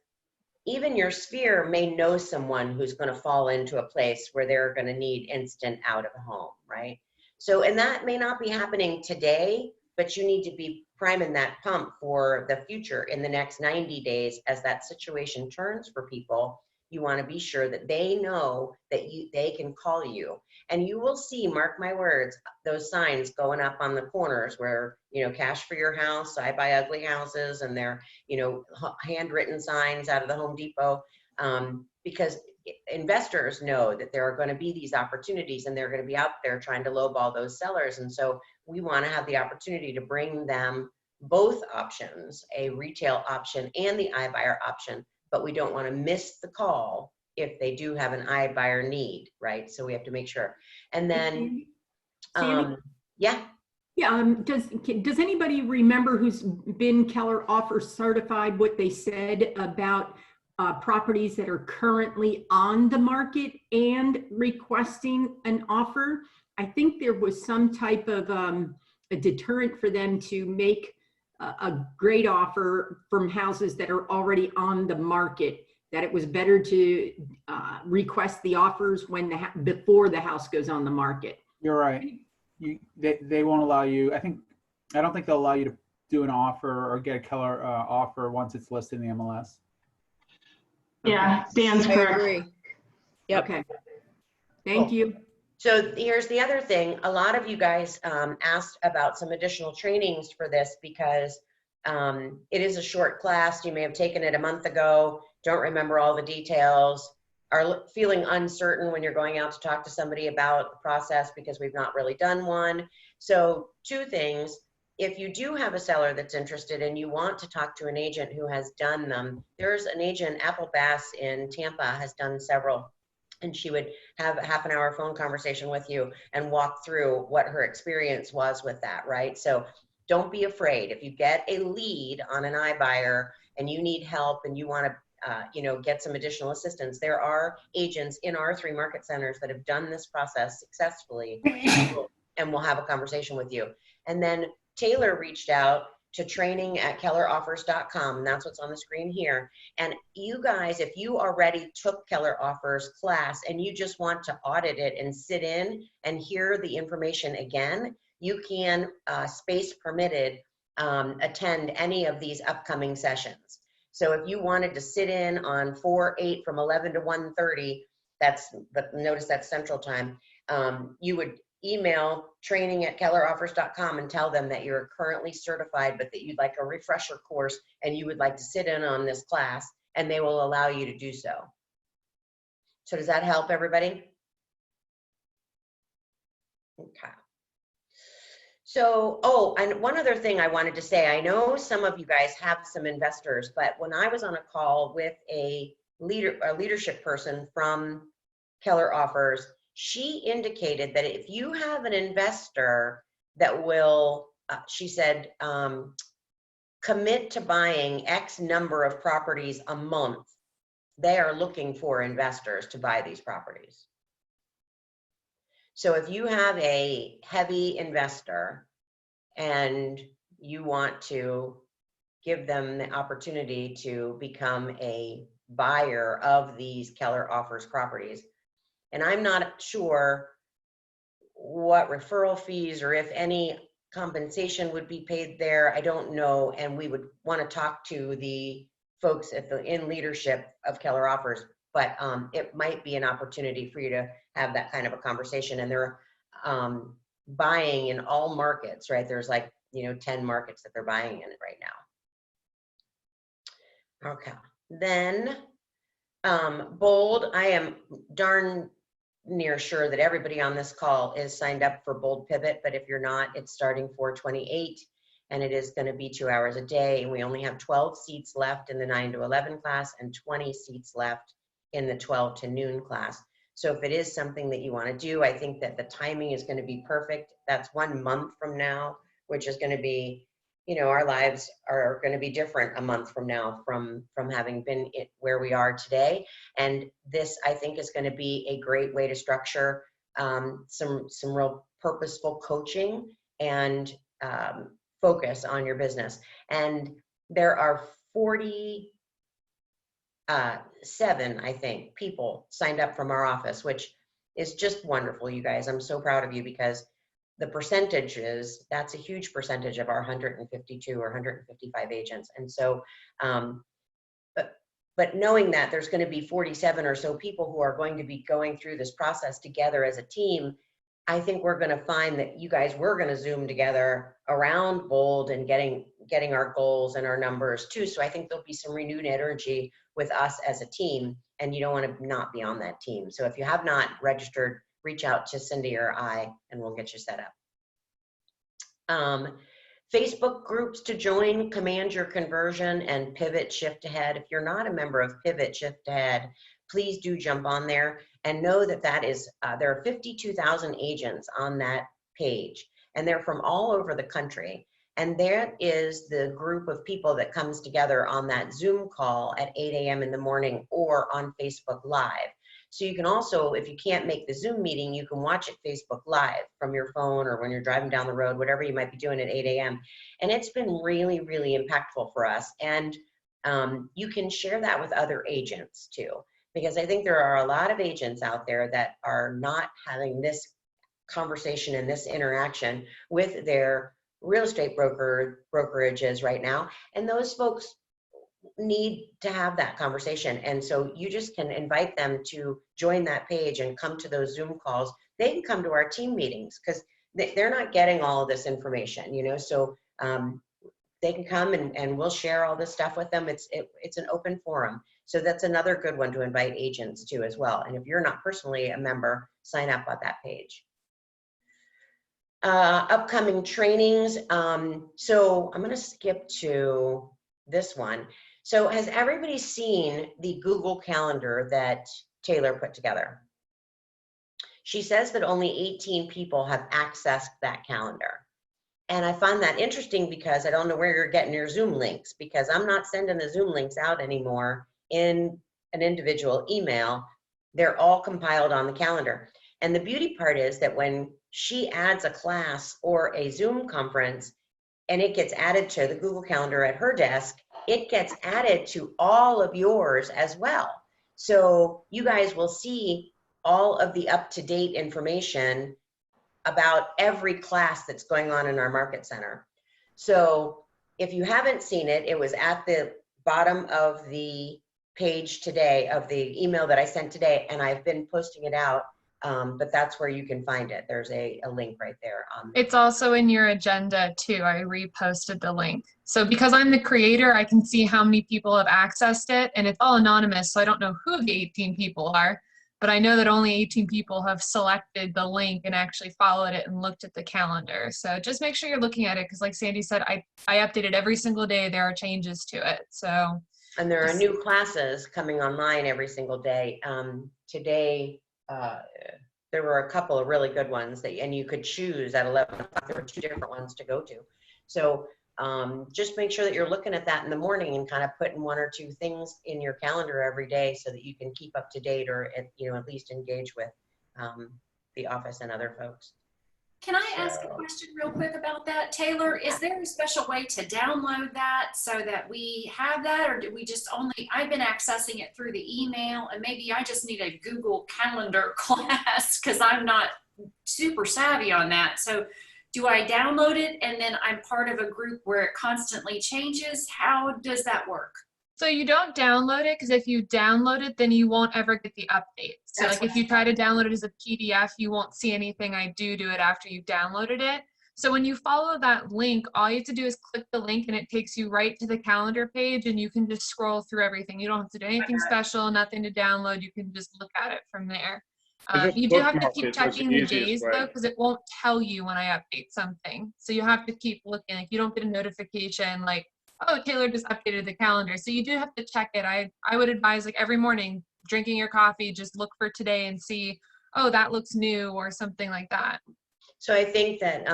Speaker 2: even your sphere may know someone who's going to fall into a place where they're going to need instant out of home, right? So, and that may not be happening today, but you need to be priming that pump for the future in the next 90 days as that situation turns for people. You want to be sure that they know that they can call you. And you will see, mark my words, those signs going up on the corners where, you know, cash for your house, I buy ugly houses, and they're, you know, handwritten signs out of the Home Depot, because investors know that there are going to be these opportunities and they're going to be out there trying to lowball those sellers. And so we want to have the opportunity to bring them both options, a retail option and the iBuyer option, but we don't want to miss the call if they do have an iBuyer need, right? So we have to make sure. And then,
Speaker 7: Sammy?
Speaker 2: Yeah.
Speaker 7: Yeah, does anybody remember who's been Keller Offer certified, what they said about properties that are currently on the market and requesting an offer? I think there was some type of a deterrent for them to make a great offer from houses that are already on the market, that it was better to request the offers when before the house goes on the market.
Speaker 8: You're right. They won't allow you. I don't think they'll allow you to do an offer or get a Keller offer once it's listed in the MLS.
Speaker 13: Yeah, Dan's
Speaker 4: I
Speaker 13: correct.
Speaker 4: agree. Yep.
Speaker 7: Okay. Thank you.
Speaker 2: So here's the other thing. A lot of you guys asked about some additional trainings for this because it is a short class. You may have taken it a month ago, don't remember all the details, are feeling uncertain when you're going out to talk to somebody about the process because we've not really done one. So two things. If you do have a seller that's interested and you want to talk to an agent who has done them, there's an agent, Apple Bass in Tampa, has done several, and she would have a half-an-hour phone conversation with you and walk through what her experience was with that, right? So don't be afraid. If you get a lead on an iBuyer and you need help and you want to you know, get some additional assistance, there are agents in our 3 market centers that have done this process successfully and will have a conversation with you. And then Taylor reached out to training@kelleroffers.com. That's what's on the screen here. And you guys, if you already took Keller Offers class and you just want to audit it and sit in and hear the information again, you can, space permitted, attend any of these upcoming sessions. So if you wanted to sit in on 4/8 from 11 to 1:30, notice that's Central Time, you would email training@kelleroffers.com and tell them that you're currently certified, but that you'd like a refresher course and you would like to sit in on this class, and they will allow you to do so. So does that help everybody? Okay. So, oh, and one other thing I wanted to say, I know some of you guys have some investors, but when I was on a call with a leadership person from Keller Offers, she indicated that if you have an investor that will, she said, commit to buying X number of properties a month, they are looking for investors to buy these properties. So if you have a heavy investor and you want to give them the opportunity to become a buyer of these Keller Offers properties, and I'm not sure what referral fees or if any compensation would be paid there, I don't know, and we would want to talk to the folks in leadership of Keller Offers. but it might be an opportunity for you to have that kind of a conversation. And they're buying in all markets, right? There's like, 10 markets that they're buying in right now. Okay, then Bold, I am darn near sure that everybody on this call is signed up for Bold Pivot, but if you're not, it's starting 4/28, and it is going to be 2 hours a day, and we only have 12 seats left in the 9 to 11 class and 20 seats left in the 12 to noon class. So if it is something that you want to do, I think that the timing is going to be perfect. That's 1 month from now, which is going to be, our lives are going to be different a month from now from having been where we are today. And this, I think, is going to be a great way to structure some real purposeful coaching and focus on your business. And there are 47, I think, people signed up from our office, which is just wonderful, you guys. I'm so proud of you, because the percentages, that's a huge percentage of our 152 or 155 agents. And so, but knowing that there's going to be 47 or so people who are going to be going through this process together as a team, I think we're going to find that you guys, we're going to Zoom together around Bold and getting our goals and our numbers too. So I think there'll be some renewed energy with us as a team, and you don't want to not be on that team. So if you have not registered, reach out to Cindy or I, and we'll get you set up. Facebook groups to join: Command Your Conversion and Pivot Shift Ahead. If you're not a member of Pivot Shift Ahead, please do jump on there and know that that is, there are 52,000 agents on that page, and they're from all over the country. And there is the group of people that comes together on that Zoom call at 8 a.m. in the morning or on Facebook Live. So you can also, if you can't make the Zoom meeting, you can watch it Facebook Live from your phone or when you're driving down the road, whatever you might be doing at 8 a.m. And it's been really, really impactful for us. And you can share that with other agents too, because I think there are a lot of agents out there that are not having this conversation and this interaction with their real estate brokerages right now. And those folks need to have that conversation. And so you just can invite them to join that page and come to those Zoom calls. They can come to our team meetings because they're not getting all of this information, so they can come and we'll share all this stuff with them. It's an open forum. So that's another good one to invite agents to as well. And if you're not personally a member, sign up on that page. Upcoming trainings. So I'm going to skip to this one. So has everybody seen the Google Calendar that Taylor put together? She says that only 18 people have accessed that calendar. And I find that interesting because I don't know where you're getting your Zoom links, because I'm not sending the Zoom links out anymore in an individual email. They're all compiled on the calendar. And the beauty part is that when she adds a class or a Zoom conference and it gets added to the Google Calendar at her desk, it gets added to all of yours as well. So you guys will see all of the up-to-date information about every class that's going on in our market center. So if you haven't seen it, it was at the bottom of the page today, of the email that I sent today, and I've been posting it out, but that's where you can find it. There's a link right there.
Speaker 5: It's also in your agenda too. I reposted the link. So because I'm the creator, I can see how many people have accessed it, and it's all anonymous, so I don't know who the 18 people are, but I know that only 18 people have selected the link and actually followed it and looked at the calendar. So just make sure you're looking at it, because like Sandy said, I update it every single day. There are changes to it. So. And
Speaker 2: there are new classes coming online every single day. Today, there were a couple of really good ones and you could choose at 11 o'clock. There were 2 different ones to go to. So just make sure that you're looking at that in the morning and kind of putting 1 or 2 things in your calendar every day so that you can keep up to date, or at least engage with the office and other folks.
Speaker 14: Can I ask a question real quick about that, Taylor? Is there a special way to download that so that we have that, or do we just only, I've been accessing it through the email, and maybe I just need a Google Calendar class because I'm not super savvy on that. So do I download it and then I'm part of a group where it constantly changes? How does that work?
Speaker 5: So you don't download it, because if you download it, then you won't ever get the updates. So
Speaker 14: That's
Speaker 5: like if you try to download it as a PDF, you won't see anything I do to it after you've downloaded it. So when you follow that link, all you have to do is click the link and it takes you right to the calendar page, and you can just scroll through everything. You don't have to do anything special, nothing to download. You can just look at it from there.
Speaker 9: Just
Speaker 5: You do have to
Speaker 9: bookmark
Speaker 5: keep
Speaker 9: it, that's the
Speaker 5: checking the
Speaker 9: easiest
Speaker 5: days
Speaker 9: way.
Speaker 5: though, because it won't tell you when I update something. So you have to keep looking. Like you don't get a notification like, oh, Taylor just updated the calendar. So you do have to check it. I would advise like every morning drinking your coffee, just look for today and see, oh, that looks new or something like that.
Speaker 2: So I think that,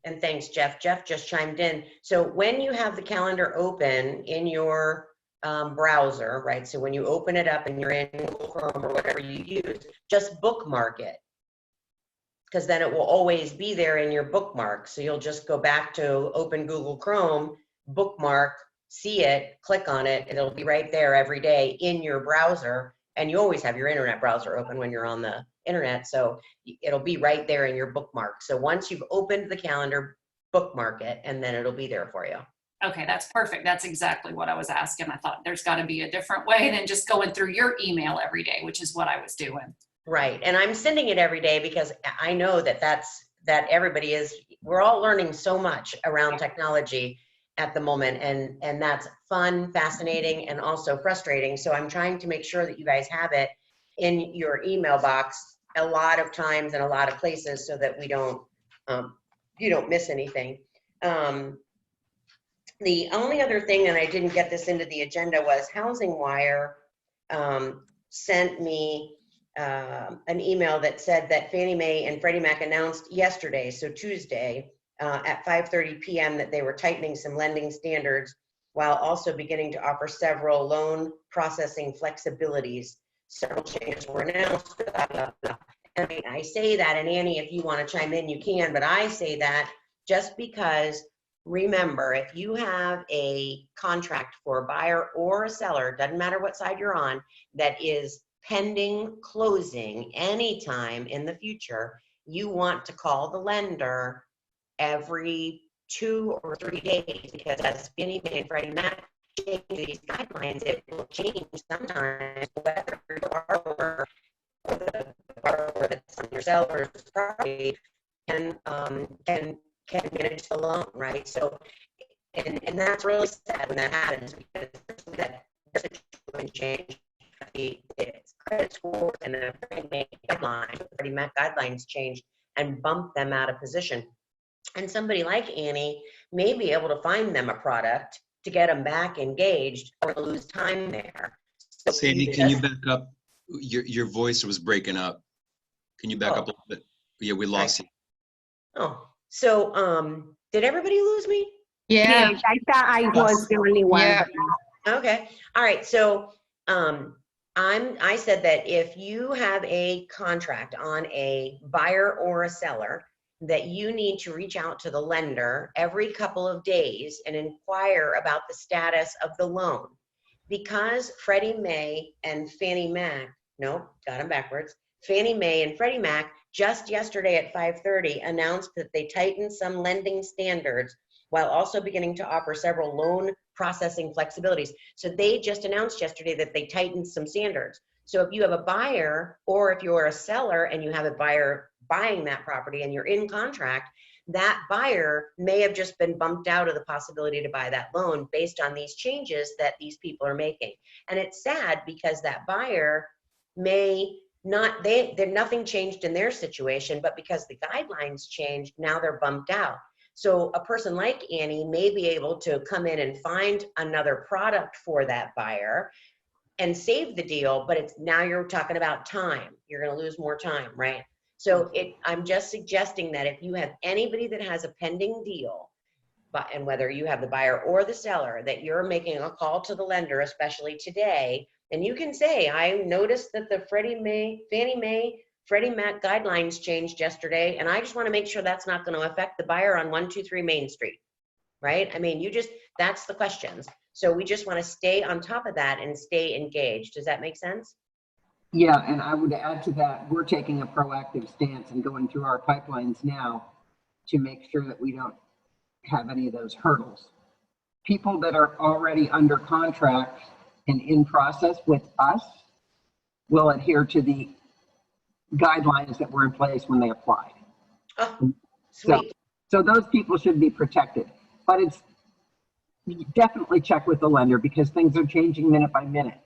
Speaker 2: and thanks, Jeff. Jeff just chimed in. So when you have the calendar open in your browser, right? So when you open it up and you're in Google Chrome or whatever you use, just bookmark it. Because then it will always be there in your bookmark. So you'll just go back to open Google Chrome, bookmark, see it, click on it. It'll be right there every day in your browser. And you always have your internet browser open when you're on the internet. So it'll be right there in your bookmark. So once you've opened the calendar, bookmark it, and then it'll be there for you.
Speaker 14: Okay, that's perfect. That's exactly what I was asking. I thought there's got to be a different way than just going through your email every day, which is what I was doing.
Speaker 2: Right. And I'm sending it every day because I know that that everybody is, we're all learning so much around technology at the moment. And that's fun, fascinating, and also frustrating. So I'm trying to make sure that you guys have it in your email box a lot of times and a lot of places so that we don't, you don't miss anything. The only other thing, and I didn't get this into the agenda, was Housing Wire sent me an email that said that Fannie Mae and Freddie Mac announced yesterday, so Tuesday, at 5:30 p.m. that they were tightening some lending standards while also beginning to offer several loan processing flexibilities. Several changes were announced. Blah, blah, blah. And I say that, and Annie, if you want to chime in, you can, but I say that just because, remember, if you have a contract for a buyer or a seller, doesn't matter what side you're on, that is pending closing anytime in the future, you want to call the lender every 2 or 3 days, because as Fannie Mae and Freddie Mac change these guidelines, it will change sometimes whether your borrower or the borrower that's on your seller's property can manage the loan, right? So, and that's really sad when that happens, because that situation change the credit score and the Freddie Mac guidelines changed and bumped them out of position. And somebody like Annie may be able to find them a product to get them back engaged or lose time there. So
Speaker 15: Sandy, can you back up? Your voice was breaking up. Can you back up a little bit? Yeah, we lost you.
Speaker 2: Oh, so did everybody lose me?
Speaker 4: Yeah, I thought I was the only one.
Speaker 2: Yeah. Okay. All right. So I said that if you have a contract on a buyer or a seller, that you need to reach out to the lender every couple of days and inquire about the status of the loan. Because Freddie Mae and Fannie Mac, no, got them backwards. Fannie Mae and Freddie Mac just yesterday at 5:30 announced that they tightened some lending standards while also beginning to offer several loan processing flexibilities. So they just announced yesterday that they tightened some standards. So if you have a buyer, or if you're a seller and you have a buyer buying that property and you're in contract, that buyer may have just been bumped out of the possibility to buy that loan based on these changes that these people are making. And it's sad because that buyer may not, nothing changed in their situation, but because the guidelines changed, now they're bumped out. So a person like Annie may be able to come in and find another product for that buyer and save the deal, but it's now you're talking about time. You're going to lose more time, right? So I'm just suggesting that if you have anybody that has a pending deal, and whether you have the buyer or the seller, that you're making a call to the lender, especially today, and you can say, I noticed that the Fannie Mae, Freddie Mac guidelines changed yesterday, and I just want to make sure that's not going to affect the buyer on 123 Main Street, right? I mean, that's the questions. So we just want to stay on top of that and stay engaged. Does that make sense?
Speaker 11: Yeah, and I would add to that, we're taking a proactive stance and going through our pipelines now to make sure that we don't have any of those hurdles. People that are already under contract and in process with us will adhere to the guidelines that were in place when they applied.
Speaker 2: Oh, sweet.
Speaker 11: So those people should be protected, but it's definitely check with the lender because things are changing minute by minute.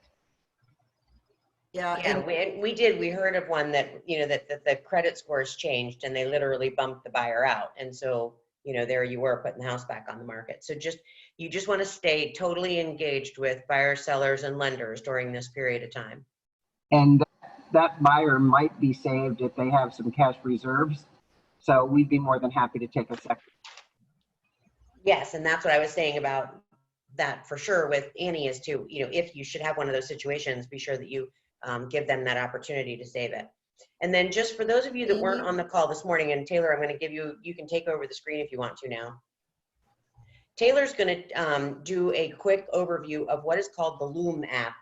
Speaker 10: Yeah,
Speaker 2: Yeah, we did. We heard of one that, you know, that the credit scores changed and they literally bumped the buyer out. And so, you know, there you were putting the house back on the market. So you just want to stay totally engaged with buyers, sellers, and lenders during this period of time.
Speaker 11: And that buyer might be saved if they have some cash reserves. So we'd be more than happy to take a second.
Speaker 2: Yes, and that's what I was saying about that for sure with Annie is to, you know, if you should have one of those situations, be sure that you give them that opportunity to save it. And then just for those of you that weren't on the call this morning, and Taylor, I'm going to give you, you can take over the screen if you want to now. Taylor's going to do a quick overview of what is called the Loom app.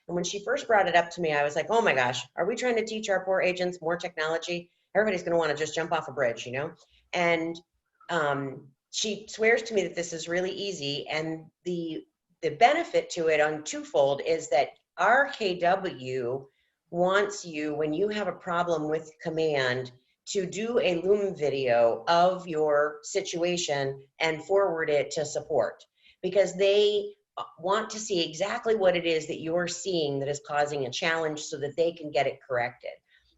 Speaker 2: And when she first brought it up to me, I was like, oh my gosh, are we trying to teach our poor agents more technology? Everybody's going to want to just jump off a bridge, you know? And she swears to me that this is really easy. And the benefit to it on twofold is that RKW wants you, when you have a problem with Command, to do a Loom video of your situation and forward it to support, because they want to see exactly what it is that you're seeing that is causing a challenge so that they can get it corrected.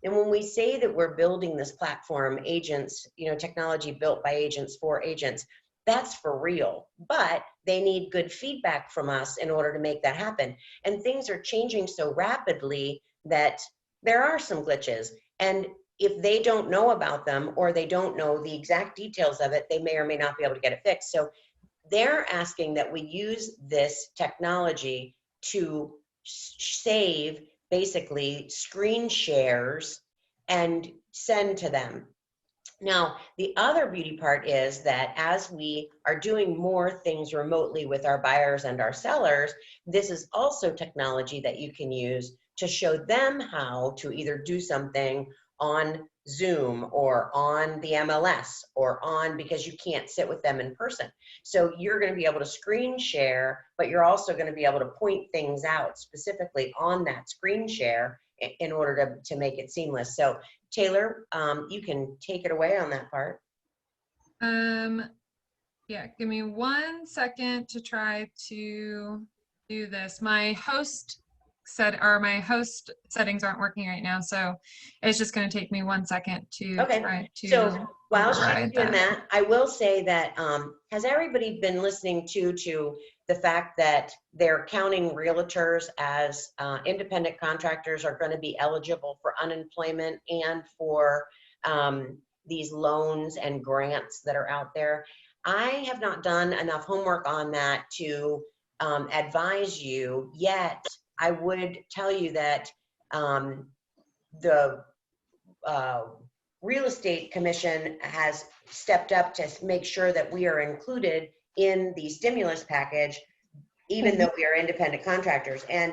Speaker 2: And when we say that we're building this platform, agents, you know, technology built by agents for agents, that's for real, but they need good feedback from us in order to make that happen. And things are changing so rapidly that there are some glitches. And if they don't know about them or they don't know the exact details of it, they may or may not be able to get it fixed. So they're asking that we use this technology to save basically screen shares and send to them. Now, the other beauty part is that as we are doing more things remotely with our buyers and our sellers, this is also technology that you can use to show them how to either do something on Zoom or on the MLS or on, because you can't sit with them in person. So you're going to be able to screen share, but you're also going to be able to point things out specifically on that screen share in order to make it seamless. So Taylor, you can take it away on that part.
Speaker 5: Yeah, give me 1 second to try to do this. My host settings aren't working right now, so it's just going to take me 1 second to try to.
Speaker 2: So while she's
Speaker 5: override
Speaker 2: doing that, I will say that has everybody been listening to the fact that they're counting realtors as independent contractors are going to be eligible for unemployment and for these loans and grants that are out there? I have not done enough homework on that to advise you yet. I would tell you that the Real Estate Commission has stepped up to make sure that we are included in the stimulus package, even though we are independent contractors. And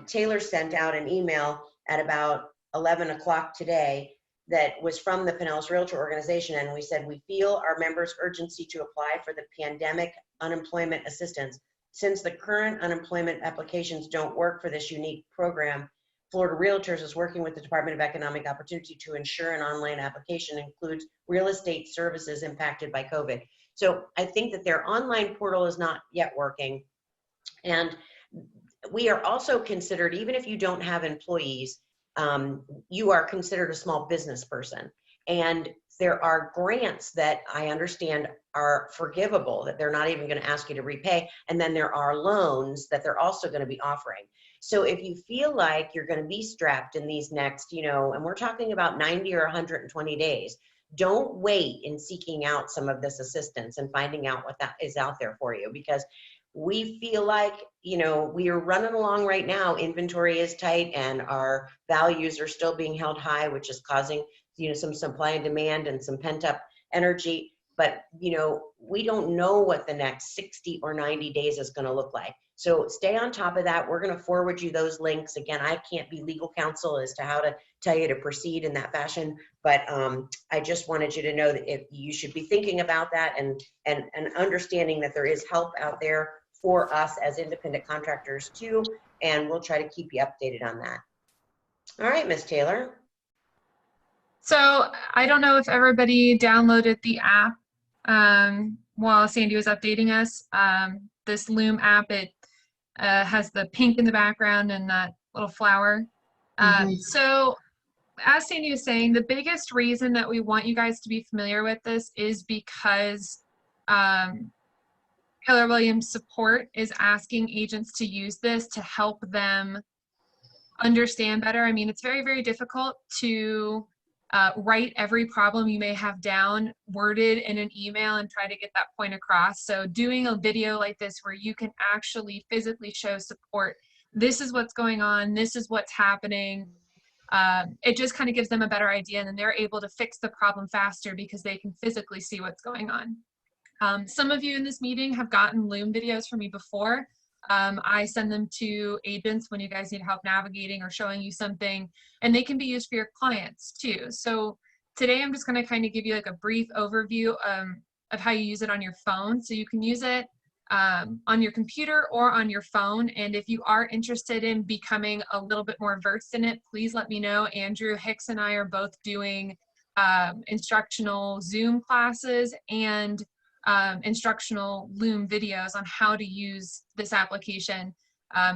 Speaker 2: Taylor sent out an email at about 11 o'clock today that was from the Pinellas Realtor Organization. And we said, we feel our members' urgency to apply for the pandemic unemployment assistance. Since the current unemployment applications don't work for this unique program, Florida Realtors is working with the Department of Economic Opportunity to ensure an online application includes real estate services impacted by COVID. So I think that their online portal is not yet working. And we are also considered, even if you don't have employees, you are considered a small business person. And there are grants that I understand are forgivable, that they're not even going to ask you to repay. And then there are loans that they're also going to be offering. So if you feel like you're going to be strapped in these next, you know, and we're talking about 90 or 120 days, don't wait in seeking out some of this assistance and finding out what that is out there for you, because we feel like, you know, we are running along right now. Inventory is tight and our values are still being held high, which is causing, you know, some supply and demand and some pent up energy. But, you know, we don't know what the next 60 or 90 days is going to look like. So stay on top of that. We're going to forward you those links. Again, I can't be legal counsel as to how to tell you to proceed in that fashion, but I just wanted you to know that if you should be thinking about that and understanding that there is help out there for us as independent contractors too, and we'll try to keep you updated on that. All right, Ms. Taylor.
Speaker 5: So I don't know if everybody downloaded the app while Sandy was updating us. This Loom app, it has the pink in the background and that little flower. So as Sandy was saying, the biggest reason that we want you guys to be familiar with this is because Keller Williams Support is asking agents to use this to help them understand better. I mean, it's very, very difficult to write every problem you may have down, worded in an email, and try to get that point across. So doing a video like this where you can actually physically show support, this is what's going on, this is what's happening, it just kind of gives them a better idea, and then they're able to fix the problem faster because they can physically see what's going on. Some of you in this meeting have gotten Loom videos from me before. I send them to agents when you guys need help navigating or showing you something, and they can be used for your clients too. So today I'm just going to kind of give you like a brief overview of how you use it on your phone. So you can use it on your computer or on your phone. And if you are interested in becoming a little bit more versed in it, please let me know. Andrew Hicks and I are both doing instructional Zoom classes and instructional Loom videos on how to use this application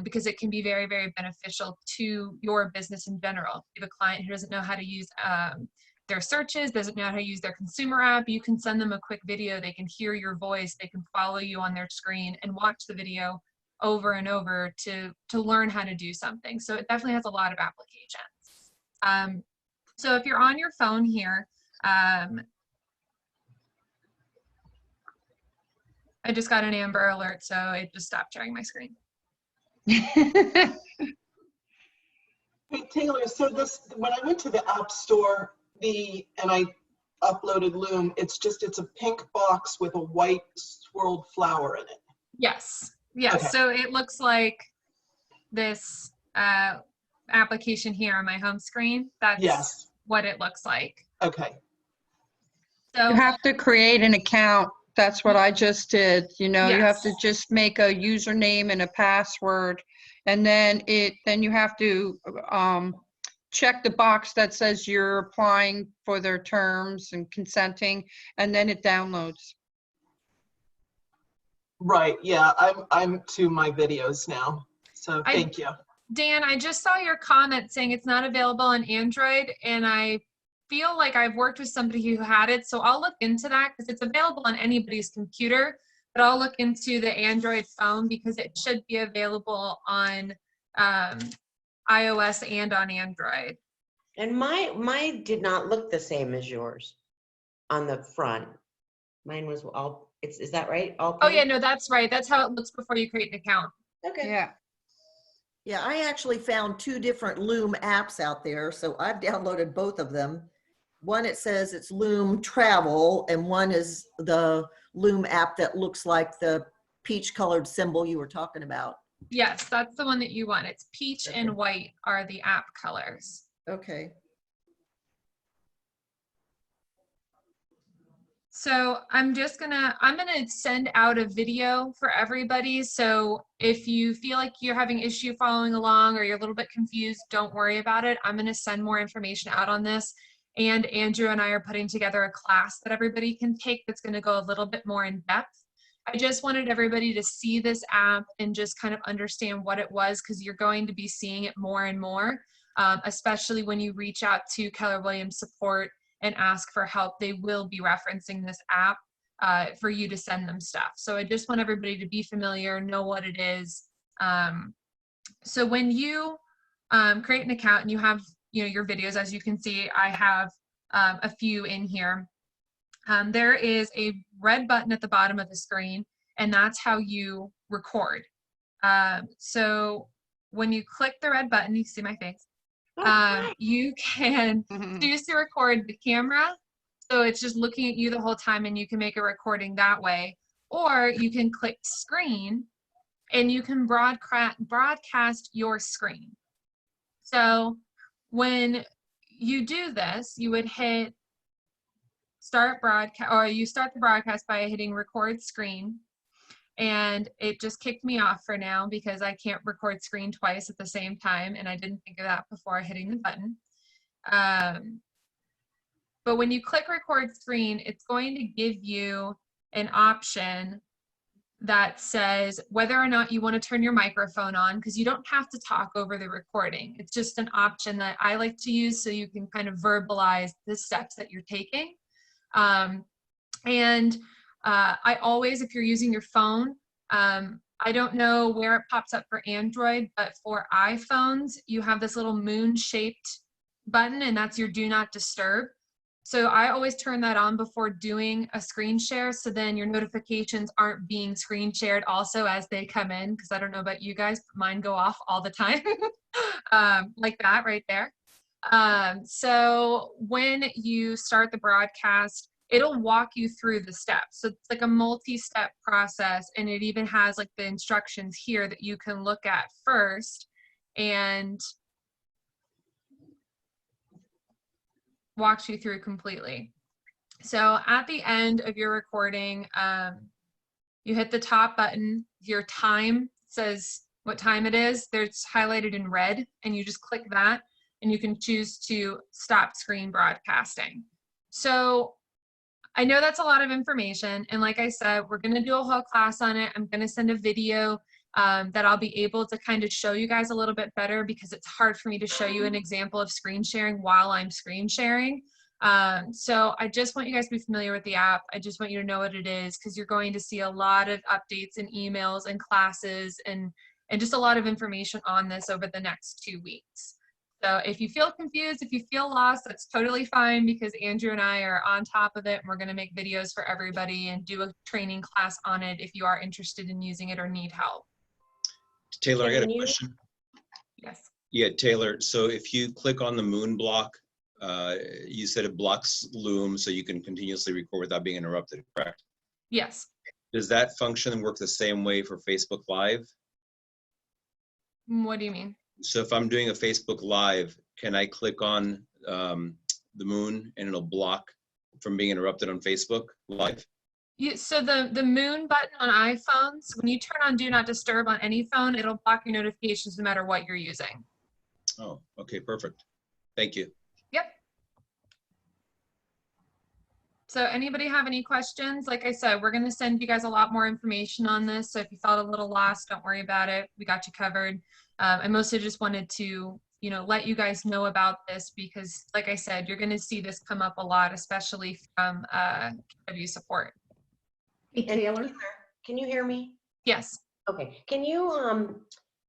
Speaker 5: because it can be very, very beneficial to your business in general. If you have a client who doesn't know how to use their searches, doesn't know how to use their consumer app, you can send them a quick video. They can hear your voice, they can follow you on their screen and watch the video over and over to learn how to do something. So it definitely has a lot of applications. So if you're on your phone here, I just got an Amber Alert, so it just stopped sharing my screen.
Speaker 12: Hey, Taylor, so this, when I went to the App Store, and I uploaded Loom, it's a pink box with a white swirled flower in it.
Speaker 5: Yes, yes.
Speaker 12: Okay.
Speaker 5: So it looks like this application here on my home screen. That's what it looks like.
Speaker 12: Okay.
Speaker 5: So
Speaker 16: you have to create an account. That's what I just did. You know, you have to
Speaker 5: Yes.
Speaker 16: just make a username and a password, and then you have to check the box that says you're applying for their terms and consenting, and then it downloads.
Speaker 12: Right. Yeah. I'm to my videos now. So thank you.
Speaker 5: Dan, I just saw your comment saying it's not available on Android, and I feel like I've worked with somebody who had it, so I'll look into that because it's available on anybody's computer, but I'll look into the Android phone because it should be available on iOS and on Android.
Speaker 2: And mine did not look the same as yours on the front. Mine was all, is that right? All
Speaker 5: Oh
Speaker 2: pink?
Speaker 5: yeah, no, that's right. That's how it looks before you create an account.
Speaker 2: Okay.
Speaker 16: Yeah.
Speaker 10: Yeah, I actually found 2 different Loom apps out there, so I've downloaded both of them. One, it says it's Loom Travel, and one is the Loom app that looks like the peach colored symbol you were talking about.
Speaker 5: Yes, that's the one that you want. It's peach and white are the app colors.
Speaker 10: Okay.
Speaker 5: So I'm gonna send out a video for everybody. So if you feel like you're having issue following along or you're a little bit confused, don't worry about it. I'm gonna send more information out on this. And Andrew and I are putting together a class that everybody can take that's gonna go a little bit more in depth. I just wanted everybody to see this app and just kind of understand what it was, because you're going to be seeing it more and more, especially when you reach out to Keller Williams Support and ask for help. They will be referencing this app for you to send them stuff. So I just want everybody to be familiar, know what it is. So when you create an account and you have your videos, as you can see, I have a few in here. There is a red button at the bottom of the screen, and that's how you record. So when you click the red button, you see my face. You can choose to record the camera, so it's just looking at you the whole time, and you can make a recording that way. Or you can click screen, and you can broadcast your screen. So when you do this, you would hit start broadcast, or you start the broadcast by hitting record screen, and it just kicked me off for now because I can't record screen twice at the same time, and I didn't think of that before hitting the button. But when you click record screen, it's going to give you an option that says whether or not you want to turn your microphone on, because you don't have to talk over the recording. It's just an option that I like to use so you can kind of verbalize the steps that you're taking. I always, if you're using your phone, I don't know where it pops up for Android, but for iPhones, you have this little moon-shaped button, and that's your do not disturb. So I always turn that on before doing a screen share, so then your notifications aren't being screen shared also as they come in, because I don't know about you guys, but mine go off all the time, like that right there. So when you start the broadcast, it'll walk you through the steps. So it's like a multi-step process, and it even has like the instructions here that you can look at first and walks you through completely. So at the end of your recording, you hit the top button, your time says what time it is, there's highlighted in red, and you just click that and you can choose to stop screen broadcasting. So I know that's a lot of information, and like I said, we're going to do a whole class on it. I'm going to send a video that I'll be able to kind of show you guys a little bit better, because it's hard for me to show you an example of screen sharing while I'm screen sharing. So I just want you guys to be familiar with the app. I just want you to know what it is, because you're going to see a lot of updates and emails and classes and just a lot of information on this over the next 2 weeks. So if you feel confused, if you feel lost, that's totally fine, because Andrew and I are on top of it, and we're going to make videos for everybody and do a training class on it if you are interested in using it or need help.
Speaker 15: Taylor, I got a question.
Speaker 5: Yes.
Speaker 15: Yeah, Taylor, so if you click on the moon block, you said it blocks Loom so you can continuously record without being interrupted, correct?
Speaker 5: Yes.
Speaker 15: Does that function work the same way for Facebook Live?
Speaker 5: What do you mean?
Speaker 15: So if I'm doing a Facebook Live, can I click on the moon and it'll block from being interrupted on Facebook Live?
Speaker 5: So the moon button on iPhones, when you turn on Do Not Disturb on any phone, it'll block your notifications no matter what you're using.
Speaker 15: Oh, okay, perfect. Thank you.
Speaker 5: Yep. So anybody have any questions? Like I said, we're going to send you guys a lot more information on this. So if you felt a little lost, don't worry about it. We got you covered. I mostly just wanted to, let you guys know about this, because like I said, you're going to see this come up a lot, especially from KW support.
Speaker 7: Hey, Taylor.
Speaker 2: Can you hear me?
Speaker 5: Yes.
Speaker 2: Okay. Can you,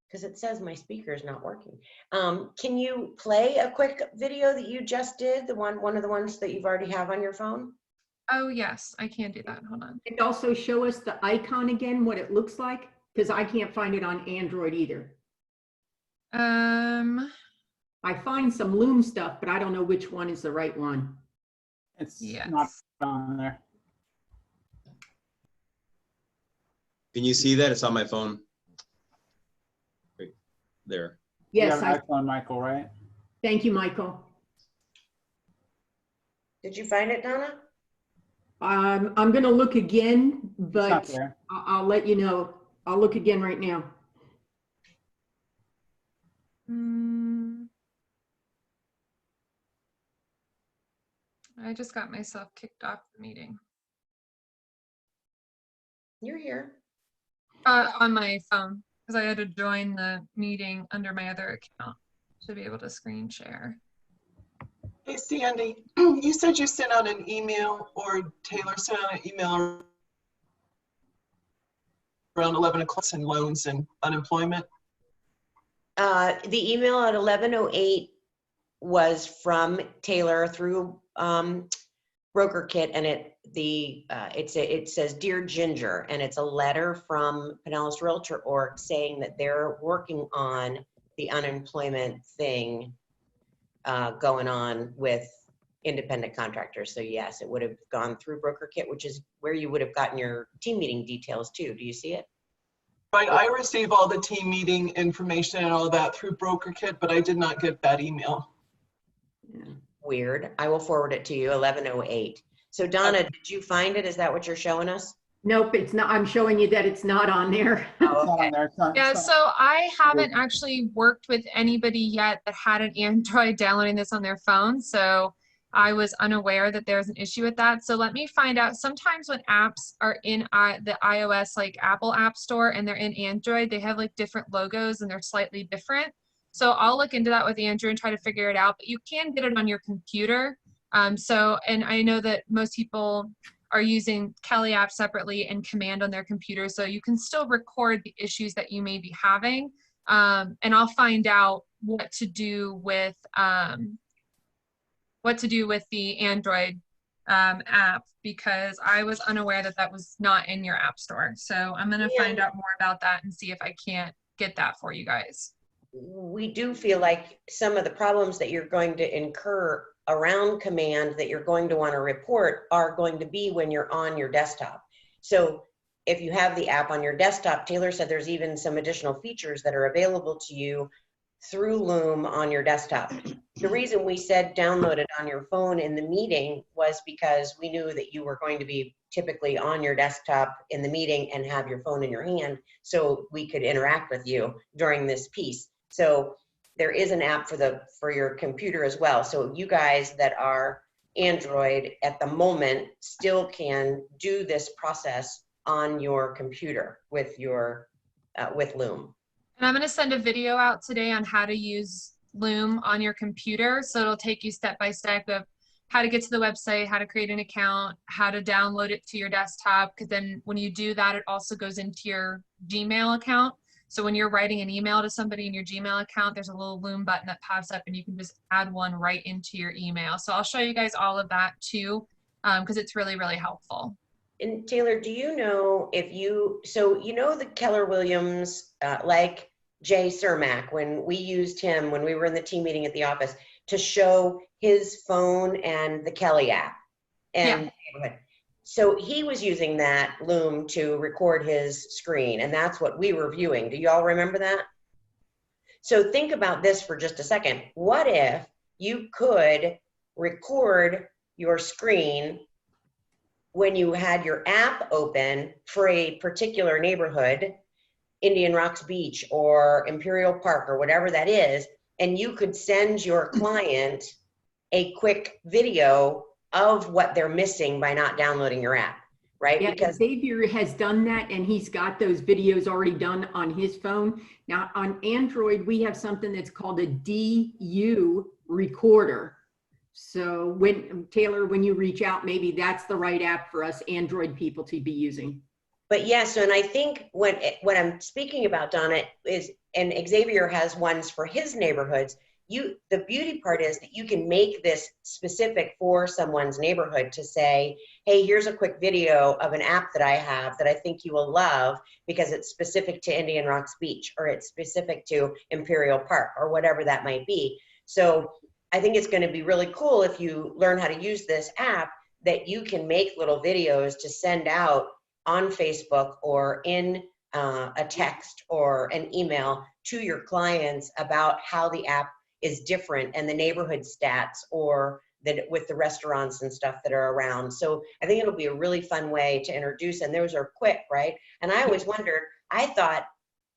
Speaker 2: because it says my speaker is not working. Can you play a quick video that you just did? One of the ones that you've already have on your phone?
Speaker 5: Oh, yes, I can do that. Hold on.
Speaker 7: And also show us the icon again, what it looks like, because I can't find it on Android either. I find some Loom stuff, but I don't know which one is the right one.
Speaker 8: It's
Speaker 5: Yes.
Speaker 8: not on there.
Speaker 15: Can you see that? It's on my phone. Right there.
Speaker 8: You
Speaker 7: Yes,
Speaker 8: have an iPhone, Michael, right?
Speaker 7: thank you, Michael.
Speaker 2: Did you find it, Donna?
Speaker 7: I'm going to look again,
Speaker 8: It's not
Speaker 7: but
Speaker 8: there.
Speaker 7: I'll let you know. I'll look again right now.
Speaker 5: I just got myself kicked off the meeting.
Speaker 2: You're here.
Speaker 5: On my phone, because I had to join the meeting under my other account to be able to screen share.
Speaker 12: Hey, Sandy, you said you sent out an email, or Taylor sent out an email around 11 o'clock in loans and unemployment.
Speaker 2: The email at 11:08 was from Taylor through BrokerKit, and it says Dear Ginger, and it's a letter from Pinellas Realtor Org saying that they're working on the unemployment thing going on with independent contractors. So yes, it would have gone through BrokerKit, which is where you would have gotten your team meeting details too. Do you see it?
Speaker 12: Right, I receive all the team meeting information and all that through BrokerKit, but I did not get that email.
Speaker 2: Weird. I will forward it to you, 11:08. So Donna, did you find it? Is that what you're showing us?
Speaker 7: Nope, it's not. I'm showing you that it's not on there.
Speaker 8: It's not on there. It's not-
Speaker 5: Yeah,
Speaker 8: it's not-
Speaker 5: so I haven't actually worked with anybody yet that had an Android downloading this on their phone. So I was unaware that there's an issue with that. So let me find out. Sometimes when apps are in the iOS, like Apple App Store, and they're in Android, they have like different logos and they're slightly different. So I'll look into that with Andrew and try to figure it out. But you can get it on your computer. And I know that most people are using Kelly app separately and Command on their computer, so you can still record the issues that you may be having. And I'll find out what to do with the Android app, because I was unaware that that was not in your app store. So I'm gonna find out more about that and see if I can't get that for you guys.
Speaker 2: We do feel like some of the problems that you're going to incur around Command that you're going to want to report are going to be when you're on your desktop. So if you have the app on your desktop, Taylor said there's even some additional features that are available to you through Loom on your desktop. The reason we said download it on your phone in the meeting was because we knew that you were going to be typically on your desktop in the meeting and have your phone in your hand, so we could interact with you during this piece. So there is an app for your computer as well. So you guys that are Android at the moment still can do this process on your computer with your with Loom.
Speaker 5: And I'm going to send a video out today on how to use Loom on your computer. So it'll take you step by step of how to get to the website, how to create an account, how to download it to your desktop. Because then when you do that, it also goes into your Gmail account. So when you're writing an email to somebody in your Gmail account, there's a little Loom button that pops up and you can just add one right into your email. So I'll show you guys all of that too, because it's really, really helpful.
Speaker 2: And Taylor, do you know if so you know the Keller Williams, like Jay Cermak, when we used him, when we were in the team meeting at the office, to show his phone and the Kelly app. And yeah. So he was using that Loom to record his screen, and that's what we were viewing. Do you all remember that? So think about this for just a second. What if you could record your screen when you had your app open for a particular neighborhood, Indian Rocks Beach or Imperial Park or whatever that is, and you could send your client a quick video of what they're missing by not downloading your app, right?
Speaker 7: Yeah,
Speaker 2: because
Speaker 7: Xavier has done that, and he's got those videos already done on his phone. Now on Android, we have something that's called a DU recorder. So when Taylor, when you reach out, maybe that's the right app for us Android people to be using.
Speaker 2: But yes, and I think what I'm speaking about, Donna, is, and Xavier has ones for his neighborhoods. The beauty part is that you can make this specific for someone's neighborhood to say, hey, here's a quick video of an app that I have that I think you will love because it's specific to Indian Rocks Beach, or it's specific to Imperial Park, or whatever that might be. So I think it's going to be really cool if you learn how to use this app, that you can make little videos to send out on Facebook or in a text or an email to your clients about how the app is different and the neighborhood stats, or that with the restaurants and stuff that are around. So I think it'll be a really fun way to introduce, and those are quick, right? And I always wondered, I thought,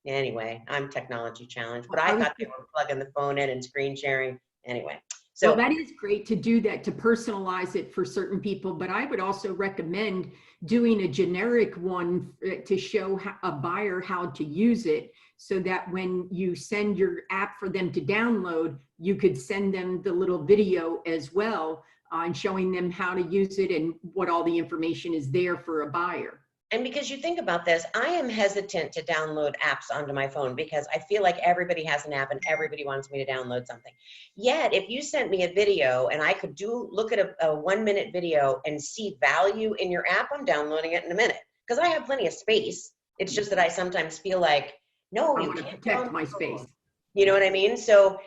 Speaker 2: anyway, I'm technology challenged, but I thought they were plugging the phone in and screen sharing anyway. So
Speaker 7: well, that is great to do that, to personalize it for certain people, but I would also recommend doing a generic one to show a buyer how to use it, so that when you send your app for them to download, you could send them the little video as well, and showing them how to use it and what all the information is there for a buyer.
Speaker 2: And because you think about this, I am hesitant to download apps onto my phone because I feel like everybody has an app and everybody wants me to download something. Yet, if you sent me a video and I could look at a 1-minute video and see value in your app, I'm downloading it in a minute because I have plenty of space. It's just that I sometimes feel like, no, you can't
Speaker 7: protect my space.
Speaker 2: You know what I mean? So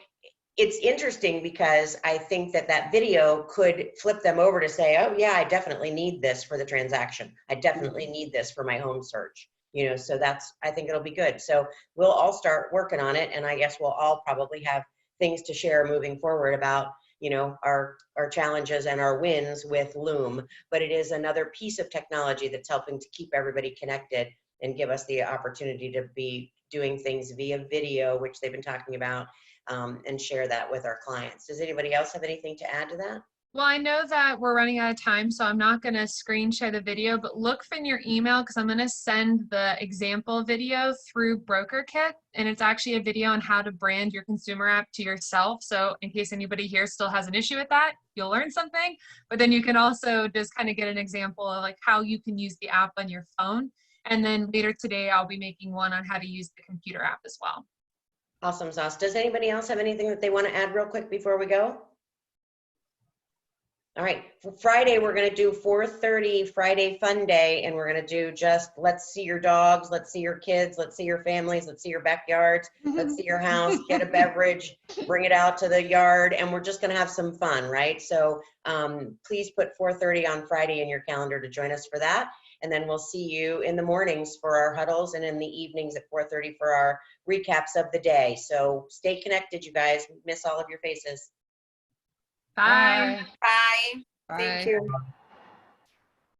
Speaker 2: it's interesting because I think that video could flip them over to say, oh yeah, I definitely need this for the transaction. I definitely need this for my home search. You know, so I think it'll be good. So we'll all start working on it, and I guess we'll all probably have things to share moving forward about you know, our challenges and our wins with Loom, but it is another piece of technology that's helping to keep everybody connected and give us the opportunity to be doing things via video, which they've been talking about, and share that with our clients. Does anybody else have anything to add to that?
Speaker 5: Well, I know that we're running out of time, so I'm not going to screen share the video, but look in your email because I'm going to send the example video through BrokerKit, and it's actually a video on how to brand your consumer app to yourself. So in case anybody here still has an issue with that, you'll learn something, but then you can also just kind of get an example of like how you can use the app on your phone. And then later today, I'll be making one on how to use the computer app as well.
Speaker 2: Awesome sauce. Does anybody else have anything that they want to add real quick before we go? All right, for Friday, we're going to do 4:30 Friday Fun Day, and we're going to do just let's see your dogs, let's see your kids, let's see your families, let's see your backyards, let's see your house, get a beverage, bring it out to the yard, and we're just going to have some fun, right? So please put 4:30 on Friday in your calendar to join us for that. And then we'll see you in the mornings for our huddles and in the evenings at 4:30 for our recaps of the day. So stay connected, you guys. Miss all of your faces.
Speaker 5: Bye.
Speaker 4: Bye.
Speaker 16: Bye.
Speaker 4: Thank you.